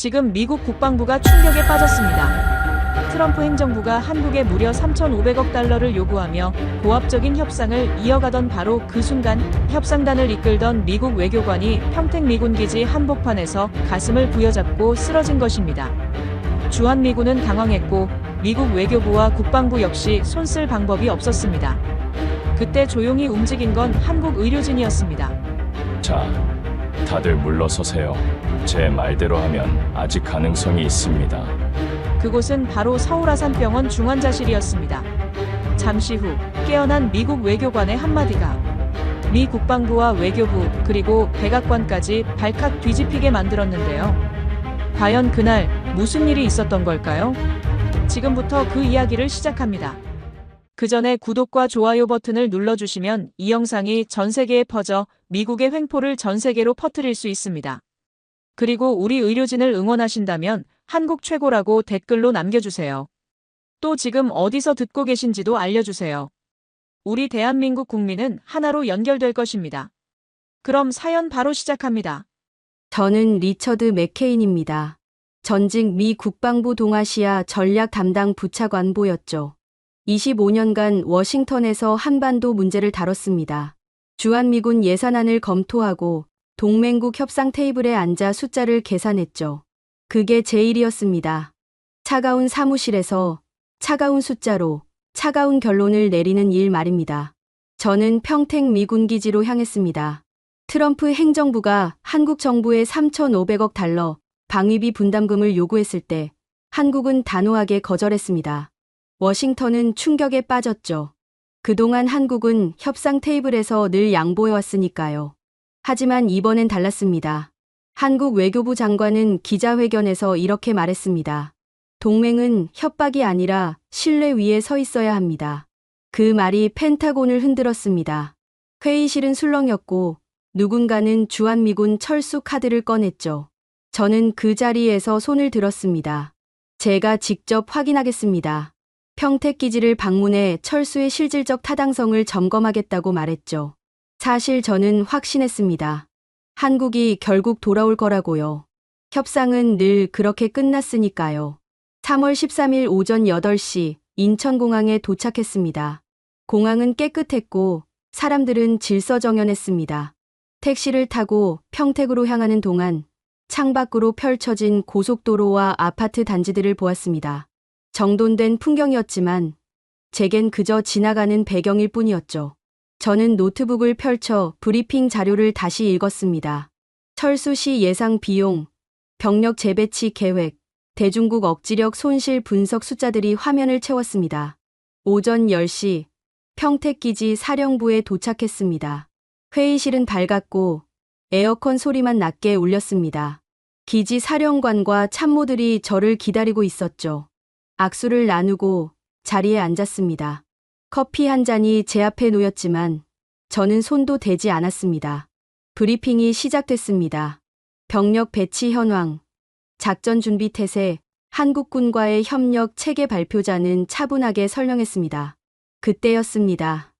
지금 미국 국방부가 충격에 빠졌습니다. 트럼프 행정부가 한국에 무려 3,500억 달러를 요구하며 고압적인 협상을 이어가던 바로 그 순간 협상단을 이끌던 미국 외교관이 평택 미군기지 한복판에서 가슴을 부여잡고 쓰러진 것입니다. 주한미군은 당황했고 미국 외교부와 국방부 역시 손쓸 방법이 없었습니다. 그때 조용히 움직인 건 한국 의료진이었습니다. 자, 다들 물러서세요. 제 말대로 하면 아직 가능성이 있습니다. 그곳은 바로 서울 아산병원 중환자실이었습니다. 잠시 후 깨어난 미국 외교관의 한마디가 미 국방부와 외교부 그리고 백악관까지 발칵 뒤집히게 만들었는데요. 과연 그날 무슨 일이 있었던 걸까요? 지금부터 그 이야기를 시작합니다. 그 전에 구독과 좋아요 버튼을 눌러주시면 이 영상이 전 세계에 퍼져 미국의 횡포를 전 세계로 퍼뜨릴 수 있습니다. 그리고 우리 의료진을 응원하신다면 한국 최고라고 댓글로 남겨주세요. 또 지금 어디서 듣고 계신지도 알려주세요. 우리 대한민국 국민은 하나로 연결될 것입니다. 그럼 사연 바로 시작합니다. 저는 리처드 맥케인입니다. 전직 미 국방부 동아시아 전략 담당 부차관보였죠. 25년간 워싱턴에서 한반도 문제를 다뤘습니다. 주한미군 예산안을 검토하고 동맹국 협상 테이블에 앉아 숫자를 계산했죠. 그게 제 일이었습니다. 차가운 사무실에서 차가운 숫자로 차가운 결론을 내리는 일 말입니다. 저는 평택 미군기지로 향했습니다. 트럼프 행정부가 한국 정부에 3,500억 달러 방위비 분담금을 요구했을 때 한국은 단호하게 거절했습니다. 워싱턴은 충격에 빠졌죠. 그동안 한국은 협상 테이블에서 늘 양보해왔으니까요. 하지만 이번엔 달랐습니다. 한국 외교부 장관은 기자회견에서 이렇게 말했습니다. 동맹은 협박이 아니라 신뢰 위에 서 있어야 합니다. 그 말이 펜타곤을 흔들었습니다. 회의실은 술렁였고 누군가는 주한미군 철수 카드를 꺼냈죠. 저는 그 자리에서 손을 들었습니다. 제가 직접 확인하겠습니다. 평택기지를 방문해 철수의 실질적 타당성을 점검하겠다고 말했죠. 사실 저는 확신했습니다. 한국이 결국 돌아올 거라고요. 협상은 늘 그렇게 끝났으니까요. 3월 13일 오전 8시 인천공항에 도착했습니다. 공항은 깨끗했고 사람들은 질서정연했습니다. 택시를 타고 평택으로 향하는 동안 창밖으로 펼쳐진 고속도로와 아파트 단지들을 보았습니다. 정돈된 풍경이었지만 제겐 그저 지나가는 배경일 뿐이었죠. 저는 노트북을 펼쳐 브리핑 자료를 다시 읽었습니다. 철수 시 예상 비용, 병력 재배치 계획, 대중국 억지력 손실 분석 숫자들이 화면을 채웠습니다. 오전 10시 평택기지 사령부에 도착했습니다. 회의실은 밝았고 에어컨 소리만 낮게 울렸습니다. 기지 사령관과 참모들이 저를 기다리고 있었죠. 악수를 나누고 자리에 앉았습니다. 커피 한 잔이 제 앞에 놓였지만 저는 손도 대지 않았습니다. 브리핑이 시작됐습니다. 병력 배치 현황, 작전 준비 태세, 한국군과의 협력 체계 발표자는 차분하게 설명했습니다. 그때였습니다.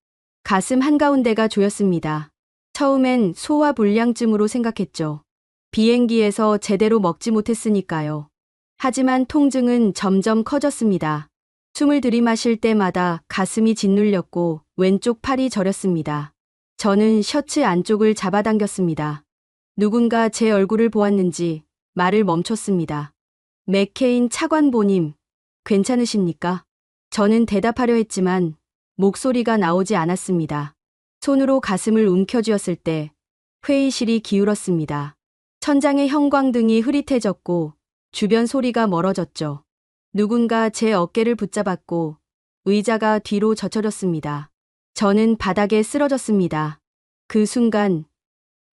가슴 한가운데가 조였습니다. 처음엔 소화불량증으로 생각했죠. 비행기에서 제대로 먹지 못했으니까요. 하지만 통증은 점점 커졌습니다. 숨을 들이마실 때마다 가슴이 짓눌렸고 왼쪽 팔이 저렸습니다. 저는 셔츠 안쪽을 잡아당겼습니다. 누군가 제 얼굴을 보았는지 말을 멈췄습니다. 맥케인 차관보님, 괜찮으십니까? 저는 대답하려 했지만 목소리가 나오지 않았습니다. 손으로 가슴을 움켜쥐었을 때 회의실이 기울었습니다. 천장의 형광등이 흐릿해졌고 주변 소리가 멀어졌죠. 누군가 제 어깨를 붙잡았고 의자가 뒤로 젖혀졌습니다. 저는 바닥에 쓰러졌습니다. 그 순간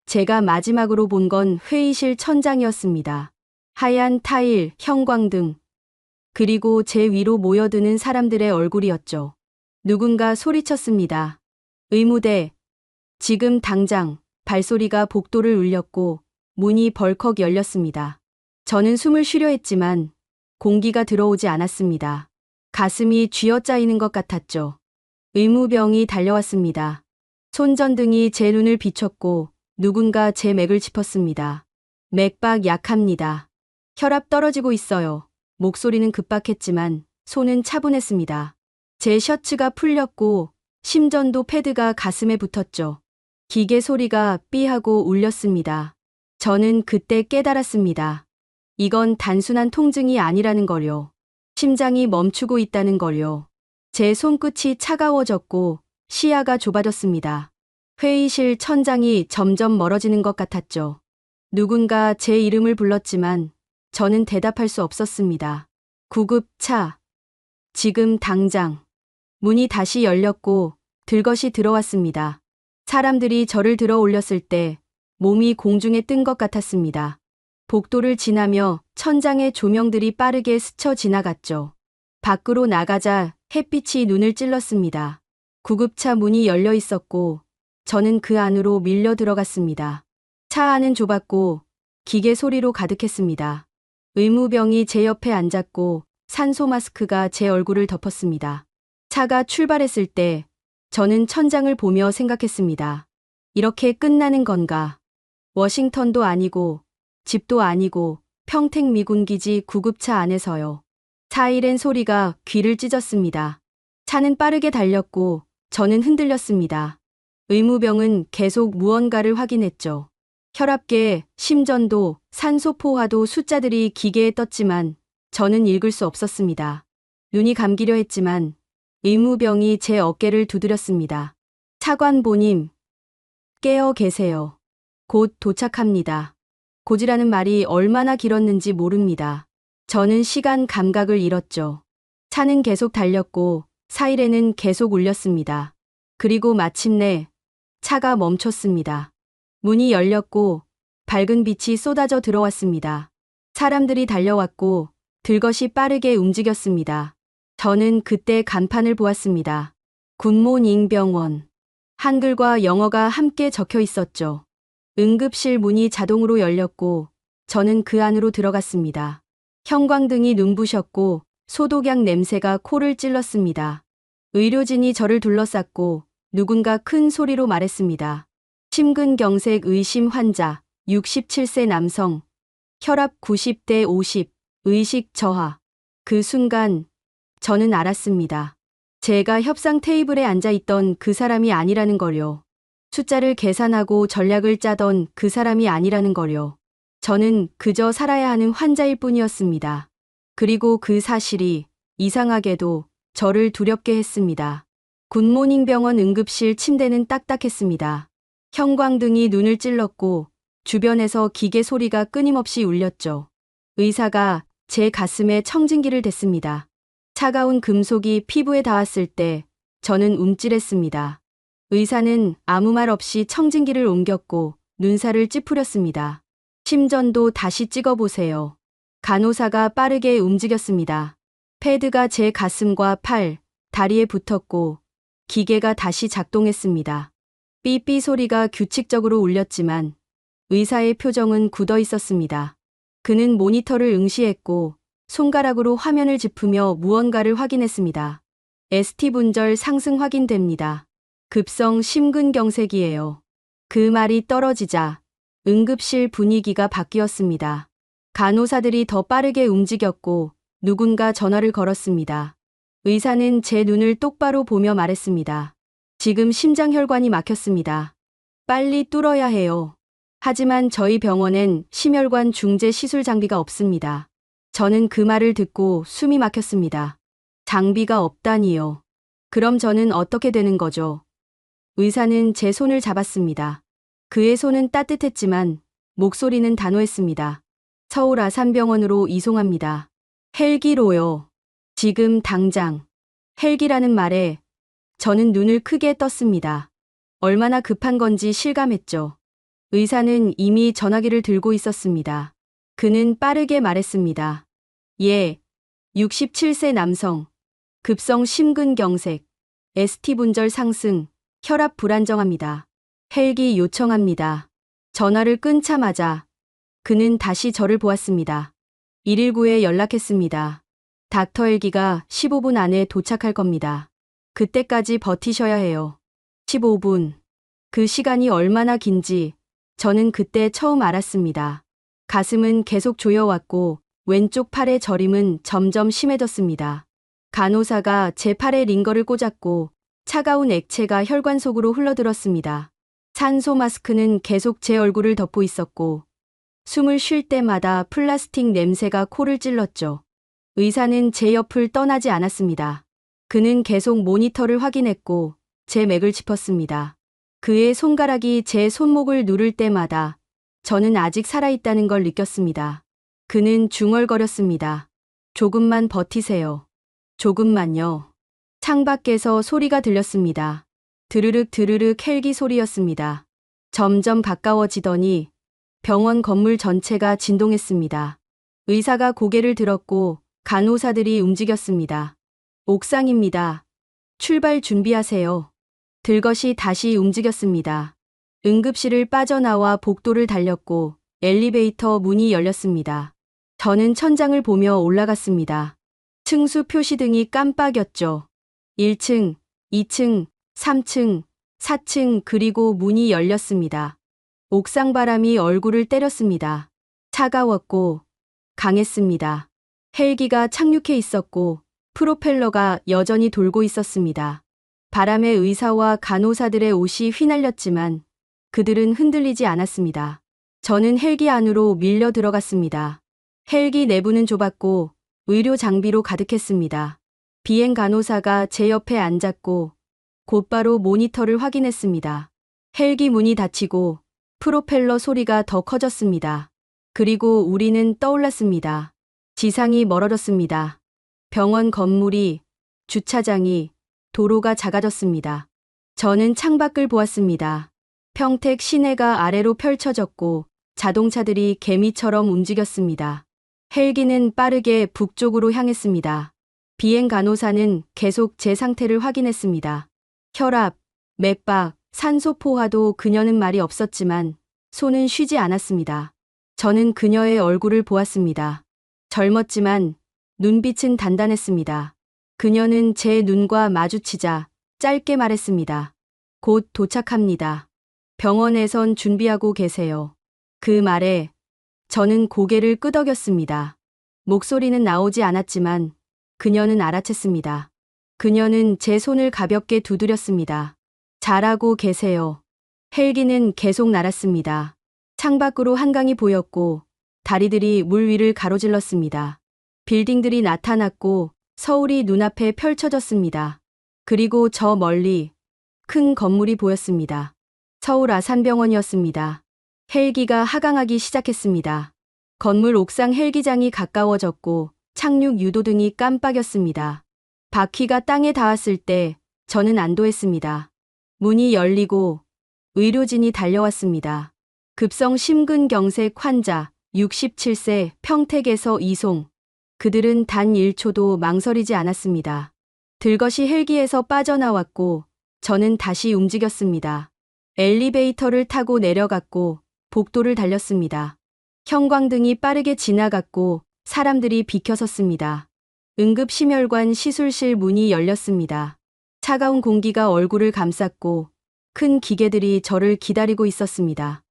제가 마지막으로 본 건 회의실 천장이었습니다. 하얀 타일, 형광등, 그리고 제 위로 모여드는 사람들의 얼굴이었죠. 누군가 소리쳤습니다. 의무대, 지금 당장. 발소리가 복도를 울렸고 문이 벌컥 열렸습니다. 저는 숨을 쉬려 했지만 공기가 들어오지 않았습니다. 가슴이 쥐어짜이는 것 같았죠. 의무병이 달려왔습니다. 손전등이 제 눈을 비췄고 누군가 제 맥을 짚었습니다. 맥박 약합니다. 혈압 떨어지고 있어요. 목소리는 급박했지만 손은 차분했습니다. 제 셔츠가 풀렸고 심전도 패드가 가슴에 붙었죠. 기계 소리가 삐하고 울렸습니다. 저는 그때 깨달았습니다. 이건 단순한 통증이 아니라는 걸요. 심장이 멈추고 있다는 걸요. 제 손끝이 차가워졌고 시야가 좁아졌습니다. 회의실 천장이 점점 멀어지는 것 같았죠. 누군가 제 이름을 불렀지만 저는 대답할 수 없었습니다. 구급차. 지금 당장. 문이 다시 열렸고 들것이 들어왔습니다. 사람들이 저를 들어 올렸을 때 몸이 공중에 뜬 것 같았습니다. 복도를 지나며 천장의 조명들이 빠르게 스쳐 지나갔죠. 밖으로 나가자 햇빛이 눈을 찔렀습니다. 구급차 문이 열려 있었고 저는 그 안으로 밀려 들어갔습니다. 차 안은 좁았고 기계 소리로 가득했습니다. 의무병이 제 옆에 앉았고 산소 마스크가 제 얼굴을 덮었습니다. 차가 출발했을 때 저는 천장을 보며 생각했습니다. 이렇게 끝나는 건가? 워싱턴도 아니고 집도 아니고 평택 미군기지 구급차 안에서요. 사이렌 소리가 귀를 찢었습니다. 차는 빠르게 달렸고 저는 흔들렸습니다. 의무병은 계속 무언가를 확인했죠. 혈압계, 심전도, 산소 포화도 숫자들이 기계에 떴지만 저는 읽을 수 없었습니다. 눈이 감기려 했지만 의무병이 제 어깨를 두드렸습니다. 차관보님, 깨어 계세요. 곧 도착합니다. 곧이라는 말이 얼마나 길었는지 모릅니다. 저는 시간 감각을 잃었죠. 차는 계속 달렸고 사이렌은 계속 울렸습니다. 그리고 마침내 차가 멈췄습니다. 문이 열렸고 밝은 빛이 쏟아져 들어왔습니다. 사람들이 달려왔고 들것이 빠르게 움직였습니다. 저는 그때 간판을 보았습니다. 굿모닝 병원. 한글과 영어가 함께 적혀 있었죠. 응급실 문이 자동으로 열렸고 저는 그 안으로 들어갔습니다. 형광등이 눈부셨고 소독약 냄새가 코를 찔렀습니다. 의료진이 저를 둘러쌌고 누군가 큰 소리로 말했습니다. 심근경색 의심 환자, 67세 남성, 혈압 90대 50, 의식 저하. 그 순간 저는 알았습니다. 제가 협상 테이블에 앉아 있던 그 사람이 아니라는 걸요. 숫자를 계산하고 전략을 짜던 그 사람이 아니라는 걸요. 저는 그저 살아야 하는 환자일 뿐이었습니다. 그리고 그 사실이 이상하게도 저를 두렵게 했습니다. 굿모닝 병원 응급실 침대는 딱딱했습니다. 형광등이 눈을 찔렀고 주변에서 기계 소리가 끊임없이 울렸죠. 의사가 제 가슴에 청진기를 댔습니다. 차가운 금속이 피부에 닿았을 때 저는 움찔했습니다. 의사는 아무 말 없이 청진기를 옮겼고 눈살을 찌푸렸습니다. 심전도 다시 찍어보세요. 간호사가 빠르게 움직였습니다. 패드가 제 가슴과 팔, 다리에 붙었고 기계가 다시 작동했습니다. 삐삐 소리가 규칙적으로 울렸지만 의사의 표정은 굳어 있었습니다. 그는 모니터를 응시했고 손가락으로 화면을 짚으며 무언가를 확인했습니다. ST 분절 상승 확인됩니다. 급성 심근경색이에요. 그 말이 떨어지자 응급실 분위기가 바뀌었습니다. 간호사들이 더 빠르게 움직였고 누군가 전화를 걸었습니다. 의사는 제 눈을 똑바로 보며 말했습니다. 지금 심장혈관이 막혔습니다. 빨리 뚫어야 해요. 하지만 저희 병원엔 심혈관 중재 시술 장비가 없습니다. 저는 그 말을 듣고 숨이 막혔습니다. 장비가 없다니요. 그럼 저는 어떻게 되는 거죠? 의사는 제 손을 잡았습니다. 그의 손은 따뜻했지만 목소리는 단호했습니다. 서울 아산병원으로 이송합니다. 헬기로요. 지금 당장. 헬기라는 말에 저는 눈을 크게 떴습니다. 얼마나 급한 건지 실감했죠. 의사는 이미 전화기를 들고 있었습니다. 그는 빠르게 말했습니다. 예, 67세 남성, 급성 심근경색, ST 분절 상승, 혈압 불안정합니다. 헬기 요청합니다. 전화를 끊자마자 그는 다시 저를 보았습니다. 119에 연락했습니다. 닥터 헬기가 15분 안에 도착할 겁니다. 그때까지 버티셔야 해요. 15분. 그 시간이 얼마나 긴지 저는 그때 처음 알았습니다. 가슴은 계속 조여왔고 왼쪽 팔의 저림은 점점 심해졌습니다. 간호사가 제 팔에 링거를 꽂았고 차가운 액체가 혈관 속으로 흘러들었습니다. 산소 마스크는 계속 제 얼굴을 덮고 있었고 숨을 쉴 때마다 플라스틱 냄새가 코를 찔렀죠. 의사는 제 옆을 떠나지 않았습니다. 그는 계속 모니터를 확인했고 제 맥을 짚었습니다. 그의 손가락이 제 손목을 누를 때마다 저는 아직 살아있다는 걸 느꼈습니다. 그는 중얼거렸습니다. 조금만 버티세요. 조금만요. 창밖에서 소리가 들렸습니다. 드르륵 드르륵 헬기 소리였습니다. 점점 가까워지더니 병원 건물 전체가 진동했습니다. 의사가 고개를 들었고 간호사들이 움직였습니다. 옥상입니다. 출발 준비하세요. 들것이 다시 움직였습니다. 응급실을 빠져나와 복도를 달렸고 엘리베이터 문이 열렸습니다. 저는 천장을 보며 올라갔습니다. 층수 표시등이 깜빡였죠. 1층, 2층, 3층, 4층 그리고 문이 열렸습니다. 옥상 바람이 얼굴을 때렸습니다. 차가웠고 강했습니다. 헬기가 착륙해 있었고 프로펠러가 여전히 돌고 있었습니다. 바람에 의사와 간호사들의 옷이 휘날렸지만 그들은 흔들리지 않았습니다. 저는 헬기 안으로 밀려 들어갔습니다. 헬기 내부는 좁았고 의료 장비로 가득했습니다. 비행 간호사가 제 옆에 앉았고 곧바로 모니터를 확인했습니다. 헬기 문이 닫히고 프로펠러 소리가 더 커졌습니다. 그리고 우리는 떠올랐습니다. 지상이 멀어졌습니다. 병원 건물이, 주차장이, 도로가 작아졌습니다. 저는 창밖을 보았습니다. 평택 시내가 아래로 펼쳐졌고 자동차들이 개미처럼 움직였습니다. 헬기는 빠르게 북쪽으로 향했습니다. 비행 간호사는 계속 제 상태를 확인했습니다. 혈압, 맥박, 산소 포화도 그녀는 말이 없었지만 손은 쉬지 않았습니다. 저는 그녀의 얼굴을 보았습니다. 젊었지만 눈빛은 단단했습니다. 그녀는 제 눈과 마주치자 짧게 말했습니다. 곧 도착합니다. 병원에선 준비하고 계세요. 그 말에 저는 고개를 끄덕였습니다. 목소리는 나오지 않았지만 그녀는 알아챘습니다. 그녀는 제 손을 가볍게 두드렸습니다. 잘하고 계세요. 헬기는 계속 날았습니다. 창밖으로 한강이 보였고 다리들이 물 위를 가로질렀습니다. 빌딩들이 나타났고 서울이 눈앞에 펼쳐졌습니다. 그리고 저 멀리 큰 건물이 보였습니다. 서울 아산병원이었습니다. 헬기가 하강하기 시작했습니다. 건물 옥상 헬기장이 가까워졌고 착륙 유도등이 깜빡였습니다. 바퀴가 땅에 닿았을 때 저는 안도했습니다. 문이 열리고 의료진이 달려왔습니다. 급성 심근경색 환자 67세 평택에서 이송. 그들은 단 1초도 망설이지 않았습니다. 들것이 헬기에서 빠져나왔고 저는 다시 움직였습니다. 엘리베이터를 타고 내려갔고 복도를 달렸습니다. 형광등이 빠르게 지나갔고 사람들이 비켜섰습니다. 응급심혈관 시술실 문이 열렸습니다. 차가운 공기가 얼굴을 감쌌고 큰 기계들이 저를 기다리고 있었습니다.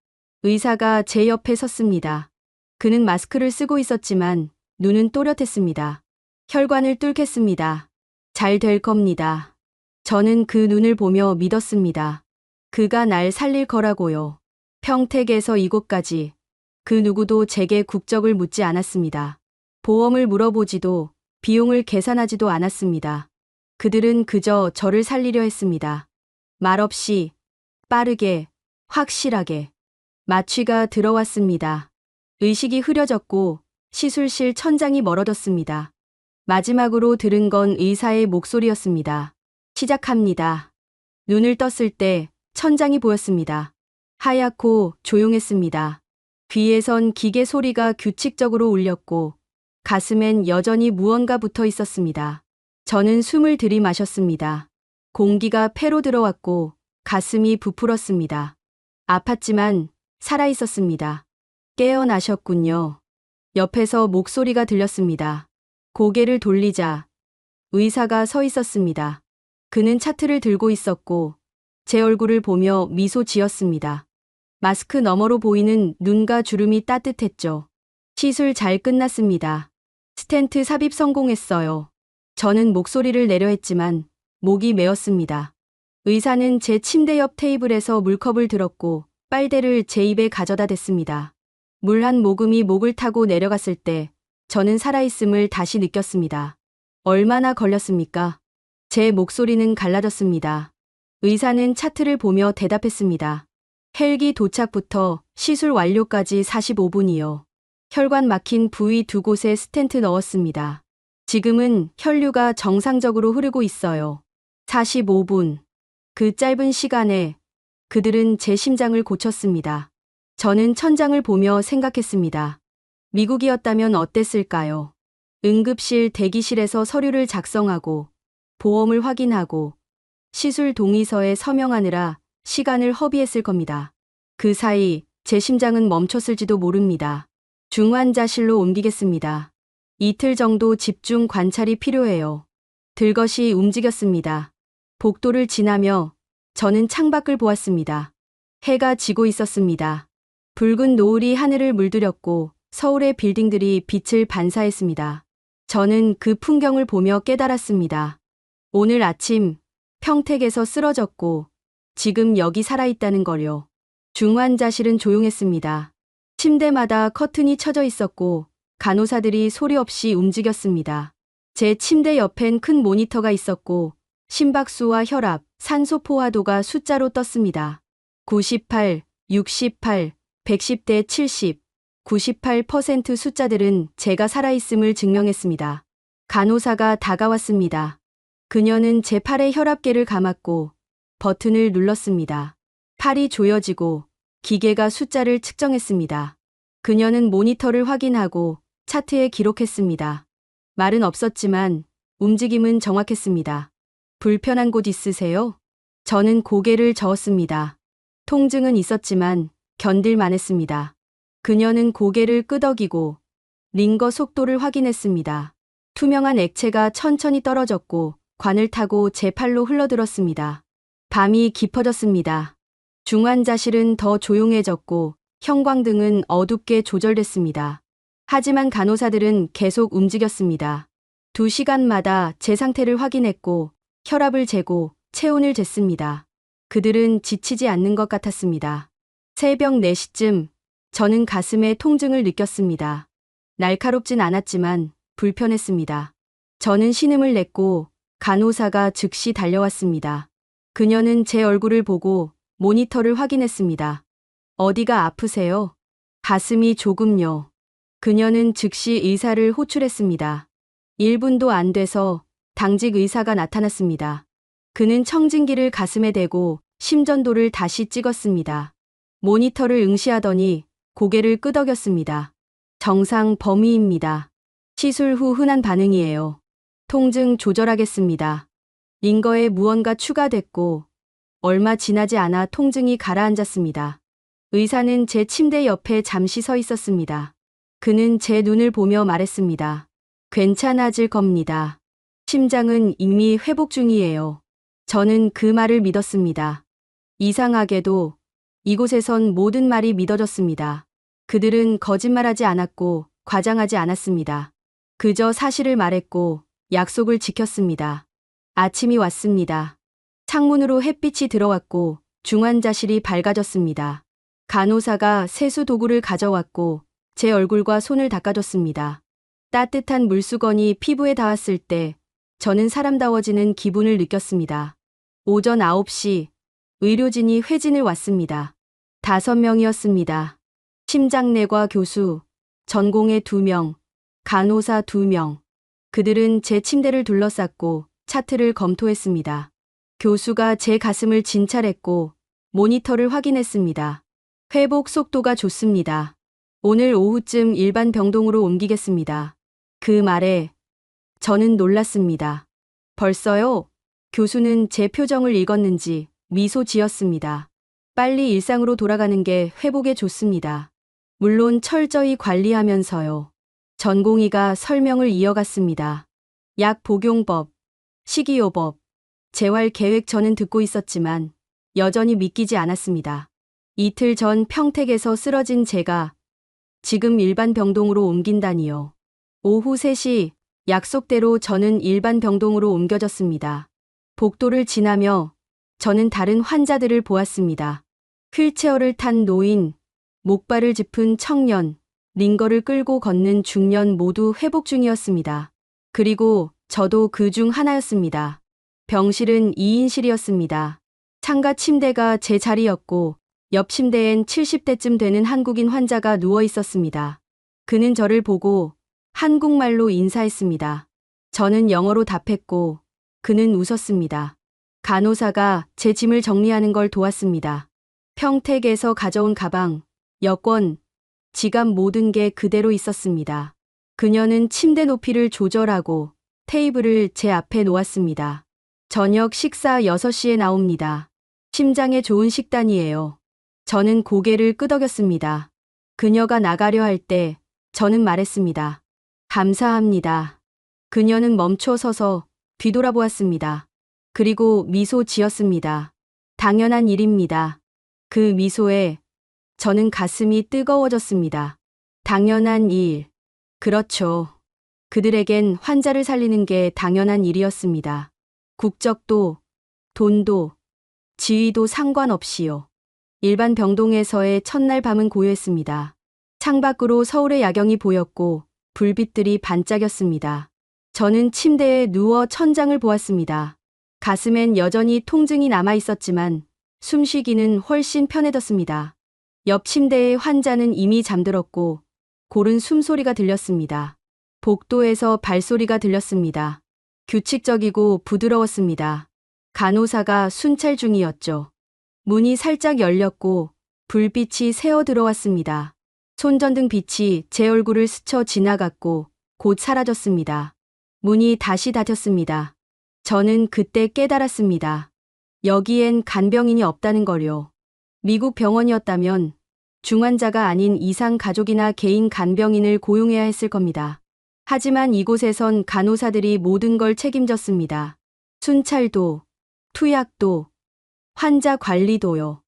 의사가 제 옆에 섰습니다. 그는 마스크를 쓰고 있었지만 눈은 또렷했습니다. 혈관을 뚫겠습니다. 잘 될 겁니다. 저는 그 눈을 보며 믿었습니다. 그가 날 살릴 거라고요. 평택에서 이곳까지 그 누구도 제게 국적을 묻지 않았습니다. 보험을 물어보지도 비용을 계산하지도 않았습니다. 그들은 그저 저를 살리려 했습니다. 말없이 빠르게 확실하게 마취가 들어왔습니다. 의식이 흐려졌고 시술실 천장이 멀어졌습니다. 마지막으로 들은 건 의사의 목소리였습니다. 시작합니다. 눈을 떴을 때 천장이 보였습니다. 하얗고 조용했습니다. 귀에선 기계 소리가 규칙적으로 울렸고 가슴엔 여전히 무언가 붙어 있었습니다. 저는 숨을 들이마셨습니다. 공기가 폐로 들어왔고 가슴이 부풀었습니다. 아팠지만 살아있었습니다. 깨어나셨군요. 옆에서 목소리가 들렸습니다. 고개를 돌리자 의사가 서 있었습니다. 그는 차트를 들고 있었고 제 얼굴을 보며 미소 지었습니다. 마스크 너머로 보이는 눈과 주름이 따뜻했죠. 시술 잘 끝났습니다. 스텐트 삽입 성공했어요. 저는 목소리를 내려 했지만 목이 메었습니다. 의사는 제 침대 옆 테이블에서 물컵을 들었고 빨대를 제 입에 가져다 댔습니다. 물 한 모금이 목을 타고 내려갔을 때 저는 살아있음을 다시 느꼈습니다. 얼마나 걸렸습니까? 제 목소리는 갈라졌습니다. 의사는 차트를 보며 대답했습니다. 헬기 도착부터 시술 완료까지 45분이요. 혈관 막힌 부위 2곳에 스텐트 넣었습니다. 지금은 혈류가 정상적으로 흐르고 있어요. 45분. 그 짧은 시간에 그들은 제 심장을 고쳤습니다. 저는 천장을 보며 생각했습니다. 미국이었다면 어땠을까요? 응급실 대기실에서 서류를 작성하고 보험을 확인하고 시술 동의서에 서명하느라 시간을 허비했을 겁니다. 그 사이 제 심장은 멈췄을지도 모릅니다. 중환자실로 옮기겠습니다. 이틀 정도 집중 관찰이 필요해요. 들것이 움직였습니다. 복도를 지나며 저는 창밖을 보았습니다. 해가 지고 있었습니다. 붉은 노을이 하늘을 물들였고 서울의 빌딩들이 빛을 반사했습니다. 저는 그 풍경을 보며 깨달았습니다. 오늘 아침 평택에서 쓰러졌고 지금 여기 살아있다는 걸요. 중환자실은 조용했습니다. 침대마다 커튼이 쳐져 있었고 간호사들이 소리 없이 움직였습니다. 제 침대 옆엔 큰 모니터가 있었고 심박수와 혈압, 산소 포화도가 숫자로 떴습니다. 98, 68, 110대 70, 98% 숫자들은 제가 살아있음을 증명했습니다. 간호사가 다가왔습니다. 그녀는 제 팔에 혈압계를 감았고 버튼을 눌렀습니다. 팔이 조여지고 기계가 숫자를 측정했습니다. 그녀는 모니터를 확인하고 차트에 기록했습니다. 말은 없었지만 움직임은 정확했습니다. 불편한 곳 있으세요? 저는 고개를 저었습니다. 통증은 있었지만 견딜만 했습니다. 그녀는 고개를 끄덕이고 링거 속도를 확인했습니다. 투명한 액체가 천천히 떨어졌고 관을 타고 제 팔로 흘러들었습니다. 밤이 깊어졌습니다. 중환자실은 더 조용해졌고 형광등은 어둡게 조절됐습니다. 하지만 간호사들은 계속 움직였습니다. 2시간마다 제 상태를 확인했고 혈압을 재고 체온을 쟀습니다. 그들은 지치지 않는 것 같았습니다. 새벽 4시쯤 저는 가슴에 통증을 느꼈습니다. 날카롭진 않았지만 불편했습니다. 저는 신음을 냈고 간호사가 즉시 달려왔습니다. 그녀는 제 얼굴을 보고 모니터를 확인했습니다. 어디가 아프세요? 가슴이 조금요. 그녀는 즉시 의사를 호출했습니다. 1분도 안 돼서 당직 의사가 나타났습니다. 그는 청진기를 가슴에 대고 심전도를 다시 찍었습니다. 모니터를 응시하더니 고개를 끄덕였습니다. 정상 범위입니다. 시술 후 흔한 반응이에요. 통증 조절하겠습니다. 링거에 무언가 추가됐고 얼마 지나지 않아 통증이 가라앉았습니다. 의사는 제 침대 옆에 잠시 서 있었습니다. 그는 제 눈을 보며 말했습니다. 괜찮아질 겁니다. 심장은 이미 회복 중이에요. 저는 그 말을 믿었습니다. 이상하게도 이곳에선 모든 말이 믿어졌습니다. 그들은 거짓말하지 않았고 과장하지 않았습니다. 그저 사실을 말했고 약속을 지켰습니다. 아침이 왔습니다. 창문으로 햇빛이 들어왔고 중환자실이 밝아졌습니다. 간호사가 세수 도구를 가져왔고 제 얼굴과 손을 닦아줬습니다. 따뜻한 물수건이 피부에 닿았을 때 저는 사람다워지는 기분을 느꼈습니다. 오전 9시 의료진이 회진을 왔습니다. 5명이었습니다. 심장내과 교수, 전공의 2명, 간호사 2명. 그들은 제 침대를 둘러쌌고 차트를 검토했습니다. 교수가 제 가슴을 진찰했고 모니터를 확인했습니다. 회복 속도가 좋습니다. 오늘 오후쯤 일반 병동으로 옮기겠습니다. 그 말에 저는 놀랐습니다. 벌써요? 교수는 제 표정을 읽었는지 미소 지었습니다. 빨리 일상으로 돌아가는 게 회복에 좋습니다. 물론 철저히 관리하면서요. 전공의가 설명을 이어갔습니다. 약 복용법, 식이요법, 재활 계획 저는 듣고 있었지만 여전히 믿기지 않았습니다. 이틀 전 평택에서 쓰러진 제가 지금 일반 병동으로 옮긴다니요. 오후 3시 약속대로 저는 일반 병동으로 옮겨졌습니다. 복도를 지나며 저는 다른 환자들을 보았습니다. 휠체어를 탄 노인, 목발을 짚은 청년, 링거를 끌고 걷는 중년 모두 회복 중이었습니다. 그리고 저도 그 중 하나였습니다. 병실은 2인실이었습니다. 창가 침대가 제 자리였고 옆 침대엔 70대쯤 되는 한국인 환자가 누워 있었습니다. 그는 저를 보고 한국말로 인사했습니다. 저는 영어로 답했고 그는 웃었습니다. 간호사가 제 짐을 정리하는 걸 도왔습니다. 평택에서 가져온 가방, 여권, 지갑 모든 게 그대로 있었습니다. 그녀는 침대 높이를 조절하고 테이블을 제 앞에 놓았습니다. 저녁 식사 6시에 나옵니다. 심장에 좋은 식단이에요. 저는 고개를 끄덕였습니다. 그녀가 나가려 할 때 저는 말했습니다. 감사합니다. 그녀는 멈춰 서서 뒤돌아보았습니다. 그리고 미소 지었습니다. 당연한 일입니다. 그 미소에 저는 가슴이 뜨거워졌습니다. 당연한 일. 그렇죠. 그들에겐 환자를 살리는 게 당연한 일이었습니다. 국적도, 돈도, 지위도 상관없이요. 일반 병동에서의 첫날 밤은 고요했습니다. 창밖으로 서울의 야경이 보였고 불빛들이 반짝였습니다. 저는 침대에 누워 천장을 보았습니다. 가슴엔 여전히 통증이 남아 있었지만 숨쉬기는 훨씬 편해졌습니다. 옆 침대의 환자는 이미 잠들었고 고른 숨소리가 들렸습니다. 복도에서 발소리가 들렸습니다. 규칙적이고 부드러웠습니다. 간호사가 순찰 중이었죠. 문이 살짝 열렸고 불빛이 새어 들어왔습니다. 손전등 빛이 제 얼굴을 스쳐 지나갔고 곧 사라졌습니다. 문이 다시 닫혔습니다. 저는 그때 깨달았습니다. 여기엔 간병인이 없다는 걸요. 미국 병원이었다면 중환자가 아닌 이상 가족이나 개인 간병인을 고용해야 했을 겁니다. 하지만 이곳에선 간호사들이 모든 걸 책임졌습니다. 순찰도, 투약도, 환자 관리도요.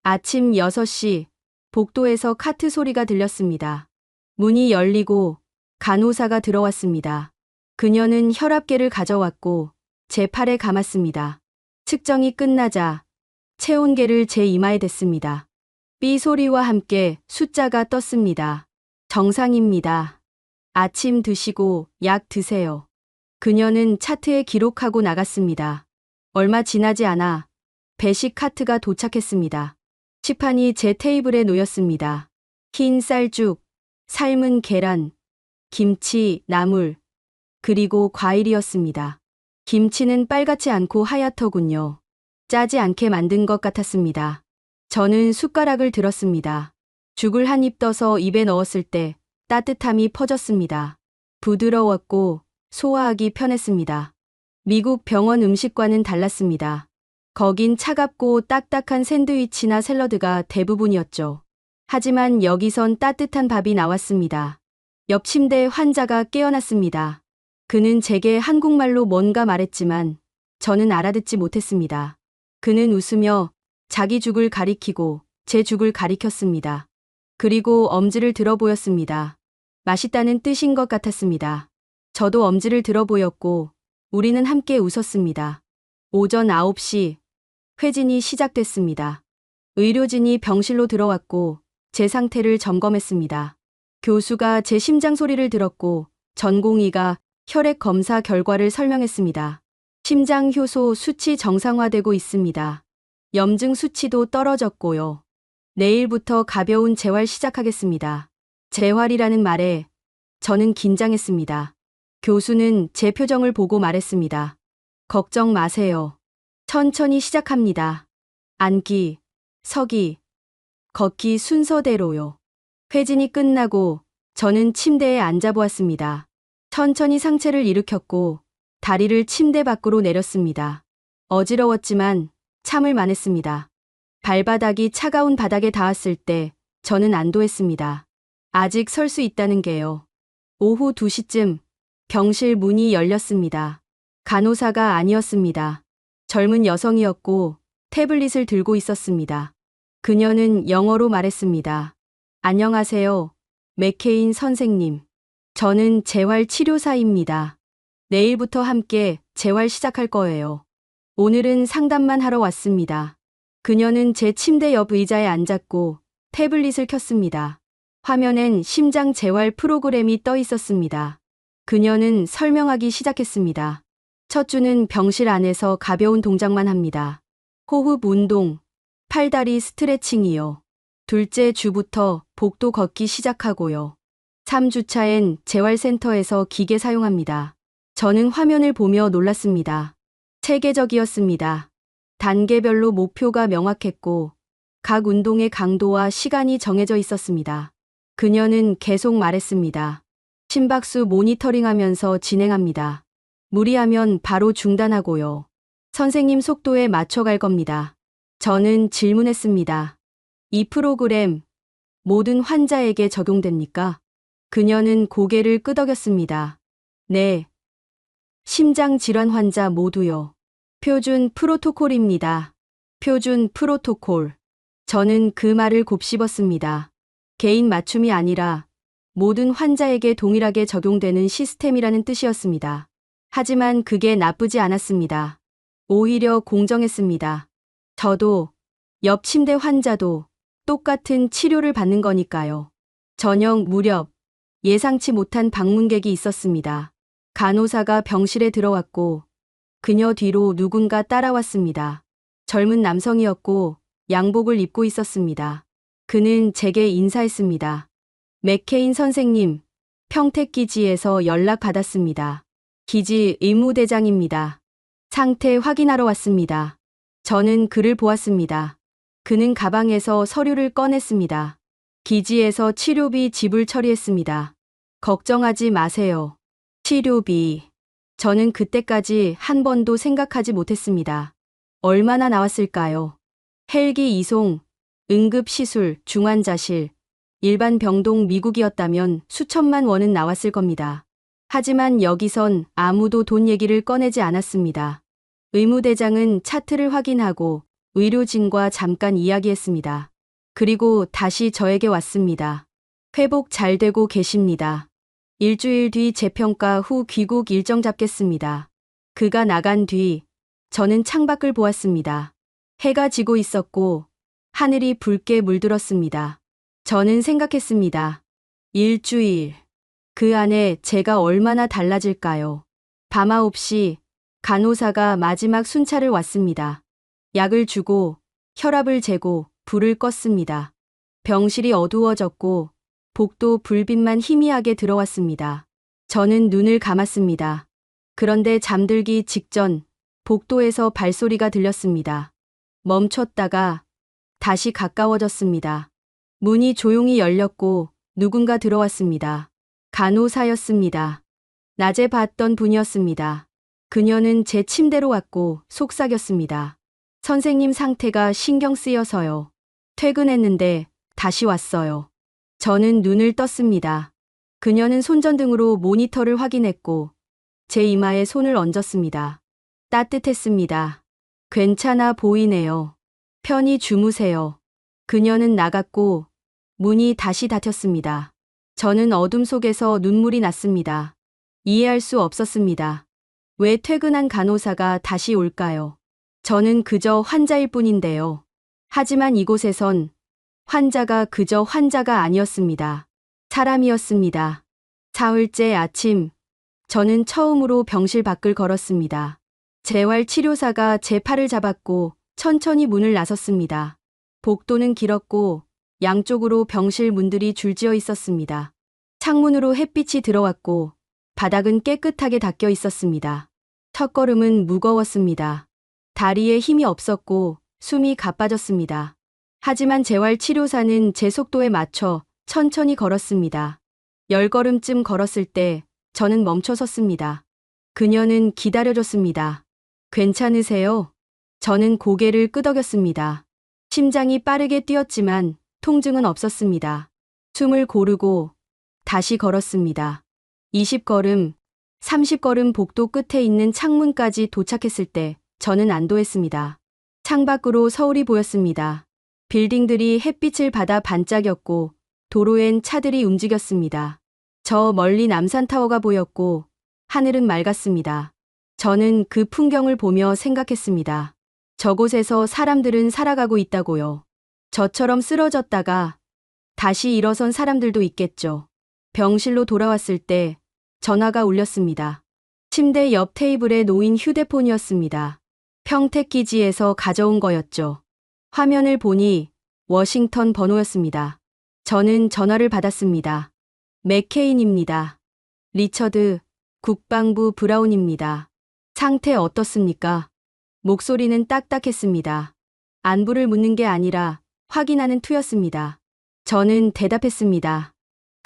아침 6시 복도에서 카트 소리가 들렸습니다. 문이 열리고 간호사가 들어왔습니다. 그녀는 혈압계를 가져왔고 제 팔에 감았습니다. 측정이 끝나자 체온계를 제 이마에 댔습니다. 삐 소리와 함께 숫자가 떴습니다. 정상입니다. 아침 드시고 약 드세요. 그녀는 차트에 기록하고 나갔습니다. 얼마 지나지 않아 배식 카트가 도착했습니다. 식판이 제 테이블에 놓였습니다. 흰 쌀죽, 삶은 계란, 김치, 나물, 그리고 과일이었습니다. 김치는 빨갛지 않고 하얗더군요. 짜지 않게 만든 것 같았습니다. 저는 숟가락을 들었습니다. 죽을 한 입 떠서 입에 넣었을 때 따뜻함이 퍼졌습니다. 부드러웠고 소화하기 편했습니다. 미국 병원 음식과는 달랐습니다. 거긴 차갑고 딱딱한 샌드위치나 샐러드가 대부분이었죠. 하지만 여기선 따뜻한 밥이 나왔습니다. 옆 침대에 환자가 깨어났습니다. 그는 제게 한국말로 뭔가 말했지만 저는 알아듣지 못했습니다. 그는 웃으며 자기 죽을 가리키고 제 죽을 가리켰습니다. 그리고 엄지를 들어 보였습니다. 맛있다는 뜻인 것 같았습니다. 저도 엄지를 들어 보였고 우리는 함께 웃었습니다. 오전 9시 회진이 시작됐습니다. 의료진이 병실로 들어왔고 제 상태를 점검했습니다. 교수가 제 심장 소리를 들었고 전공의가 혈액 검사 결과를 설명했습니다. 심장 효소 수치 정상화되고 있습니다. 염증 수치도 떨어졌고요. 내일부터 가벼운 재활 시작하겠습니다. 재활이라는 말에 저는 긴장했습니다. 교수는 제 표정을 보고 말했습니다. 걱정 마세요. 천천히 시작합니다. 앉기, 서기, 걷기 순서대로요. 회진이 끝나고 저는 침대에 앉아보았습니다. 천천히 상체를 일으켰고 다리를 침대 밖으로 내렸습니다. 어지러웠지만 참을 만했습니다. 발바닥이 차가운 바닥에 닿았을 때 저는 안도했습니다. 아직 설 수 있다는 게요. 오후 2시쯤 병실 문이 열렸습니다. 간호사가 아니었습니다. 젊은 여성이었고 태블릿을 들고 있었습니다. 그녀는 영어로 말했습니다. 안녕하세요. 맥케인 선생님. 저는 재활치료사입니다. 내일부터 함께 재활 시작할 거예요. 오늘은 상담만 하러 왔습니다. 그녀는 제 침대 옆 의자에 앉았고 태블릿을 켰습니다. 화면엔 심장 재활 프로그램이 떠 있었습니다. 그녀는 설명하기 시작했습니다. 첫 주는 병실 안에서 가벼운 동작만 합니다. 호흡 운동, 팔다리 스트레칭이요. 둘째 주부터 복도 걷기 시작하고요. 3주차엔 재활센터에서 기계 사용합니다. 저는 화면을 보며 놀랐습니다. 체계적이었습니다. 단계별로 목표가 명확했고 각 운동의 강도와 시간이 정해져 있었습니다. 그녀는 계속 말했습니다. 심박수 모니터링하면서 진행합니다. 무리하면 바로 중단하고요. 선생님 속도에 맞춰갈 겁니다. 저는 질문했습니다. 이 프로그램 모든 환자에게 적용됩니까? 그녀는 고개를 끄덕였습니다. 네. 심장 질환 환자 모두요. 표준 프로토콜입니다. 표준 프로토콜. 저는 그 말을 곱씹었습니다. 개인 맞춤이 아니라 모든 환자에게 동일하게 적용되는 시스템이라는 뜻이었습니다. 하지만 그게 나쁘지 않았습니다. 오히려 공정했습니다. 저도, 옆 침대 환자도 똑같은 치료를 받는 거니까요. 저녁 무렵 예상치 못한 방문객이 있었습니다. 간호사가 병실에 들어왔고 그녀 뒤로 누군가 따라왔습니다. 젊은 남성이었고 양복을 입고 있었습니다. 그는 제게 인사했습니다. 맥케인 선생님, 평택기지에서 연락받았습니다. 기지 의무대장입니다. 상태 확인하러 왔습니다. 저는 그를 보았습니다. 그는 가방에서 서류를 꺼냈습니다. 기지에서 치료비 지불 처리했습니다. 걱정하지 마세요. 치료비. 저는 그때까지 한 번도 생각하지 못했습니다. 얼마나 나왔을까요? 헬기 이송, 응급시술, 중환자실, 일반 병동 미국이었다면 수천만 원은 나왔을 겁니다. 하지만 여기선 아무도 돈 얘기를 꺼내지 않았습니다. 의무대장은 차트를 확인하고 의료진과 잠깐 이야기했습니다. 그리고 다시 저에게 왔습니다. 회복 잘 되고 계십니다. 일주일 뒤 재평가 후 귀국 일정 잡겠습니다. 그가 나간 뒤 저는 창밖을 보았습니다. 해가 지고 있었고 하늘이 붉게 물들었습니다. 저는 생각했습니다. 일주일. 그 안에 제가 얼마나 달라질까요? 밤 9시 간호사가 마지막 순찰을 왔습니다. 약을 주고 혈압을 재고 불을 껐습니다. 병실이 어두워졌고 복도 불빛만 희미하게 들어왔습니다. 저는 눈을 감았습니다. 그런데 잠들기 직전 복도에서 발소리가 들렸습니다. 멈췄다가 다시 가까워졌습니다. 문이 조용히 열렸고 누군가 들어왔습니다. 간호사였습니다. 낮에 봤던 분이었습니다. 그녀는 제 침대로 왔고 속삭였습니다. 선생님 상태가 신경 쓰여서요. 퇴근했는데 다시 왔어요. 저는 눈을 떴습니다. 그녀는 손전등으로 모니터를 확인했고 제 이마에 손을 얹었습니다. 따뜻했습니다. 괜찮아 보이네요. 편히 주무세요. 그녀는 나갔고 문이 다시 닫혔습니다. 저는 어둠 속에서 눈물이 났습니다. 이해할 수 없었습니다. 왜 퇴근한 간호사가 다시 올까요? 저는 그저 환자일 뿐인데요. 하지만 이곳에선 환자가 그저 환자가 아니었습니다. 사람이었습니다. 사흘째 아침, 저는 처음으로 병실 밖을 걸었습니다. 재활치료사가 제 팔을 잡았고 천천히 문을 나섰습니다. 복도는 길었고 양쪽으로 병실 문들이 줄지어 있었습니다. 창문으로 햇빛이 들어왔고 바닥은 깨끗하게 닦여 있었습니다. 첫걸음은 무거웠습니다. 다리에 힘이 없었고 숨이 가빠졌습니다. 하지만 재활치료사는 제 속도에 맞춰 천천히 걸었습니다. 10걸음쯤 걸었을 때 저는 멈춰 섰습니다. 그녀는 기다려줬습니다. 괜찮으세요? 저는 고개를 끄덕였습니다. 심장이 빠르게 뛰었지만 통증은 없었습니다. 숨을 고르고 다시 걸었습니다. 20걸음, 30걸음 복도 끝에 있는 창문까지 도착했을 때 저는 안도했습니다. 창밖으로 서울이 보였습니다. 빌딩들이 햇빛을 받아 반짝였고 도로엔 차들이 움직였습니다. 저 멀리 남산타워가 보였고 하늘은 맑았습니다. 저는 그 풍경을 보며 생각했습니다. 저곳에서 사람들은 살아가고 있다고요. 저처럼 쓰러졌다가 다시 일어선 사람들도 있겠죠. 병실로 돌아왔을 때 전화가 울렸습니다. 침대 옆 테이블에 놓인 휴대폰이었습니다. 평택기지에서 가져온 거였죠. 화면을 보니 워싱턴 번호였습니다. 저는 전화를 받았습니다. 맥케인입니다. 리처드, 국방부 브라운입니다. 상태 어떻습니까? 목소리는 딱딱했습니다. 안부를 묻는 게 아니라 확인하는 투였습니다. 저는 대답했습니다.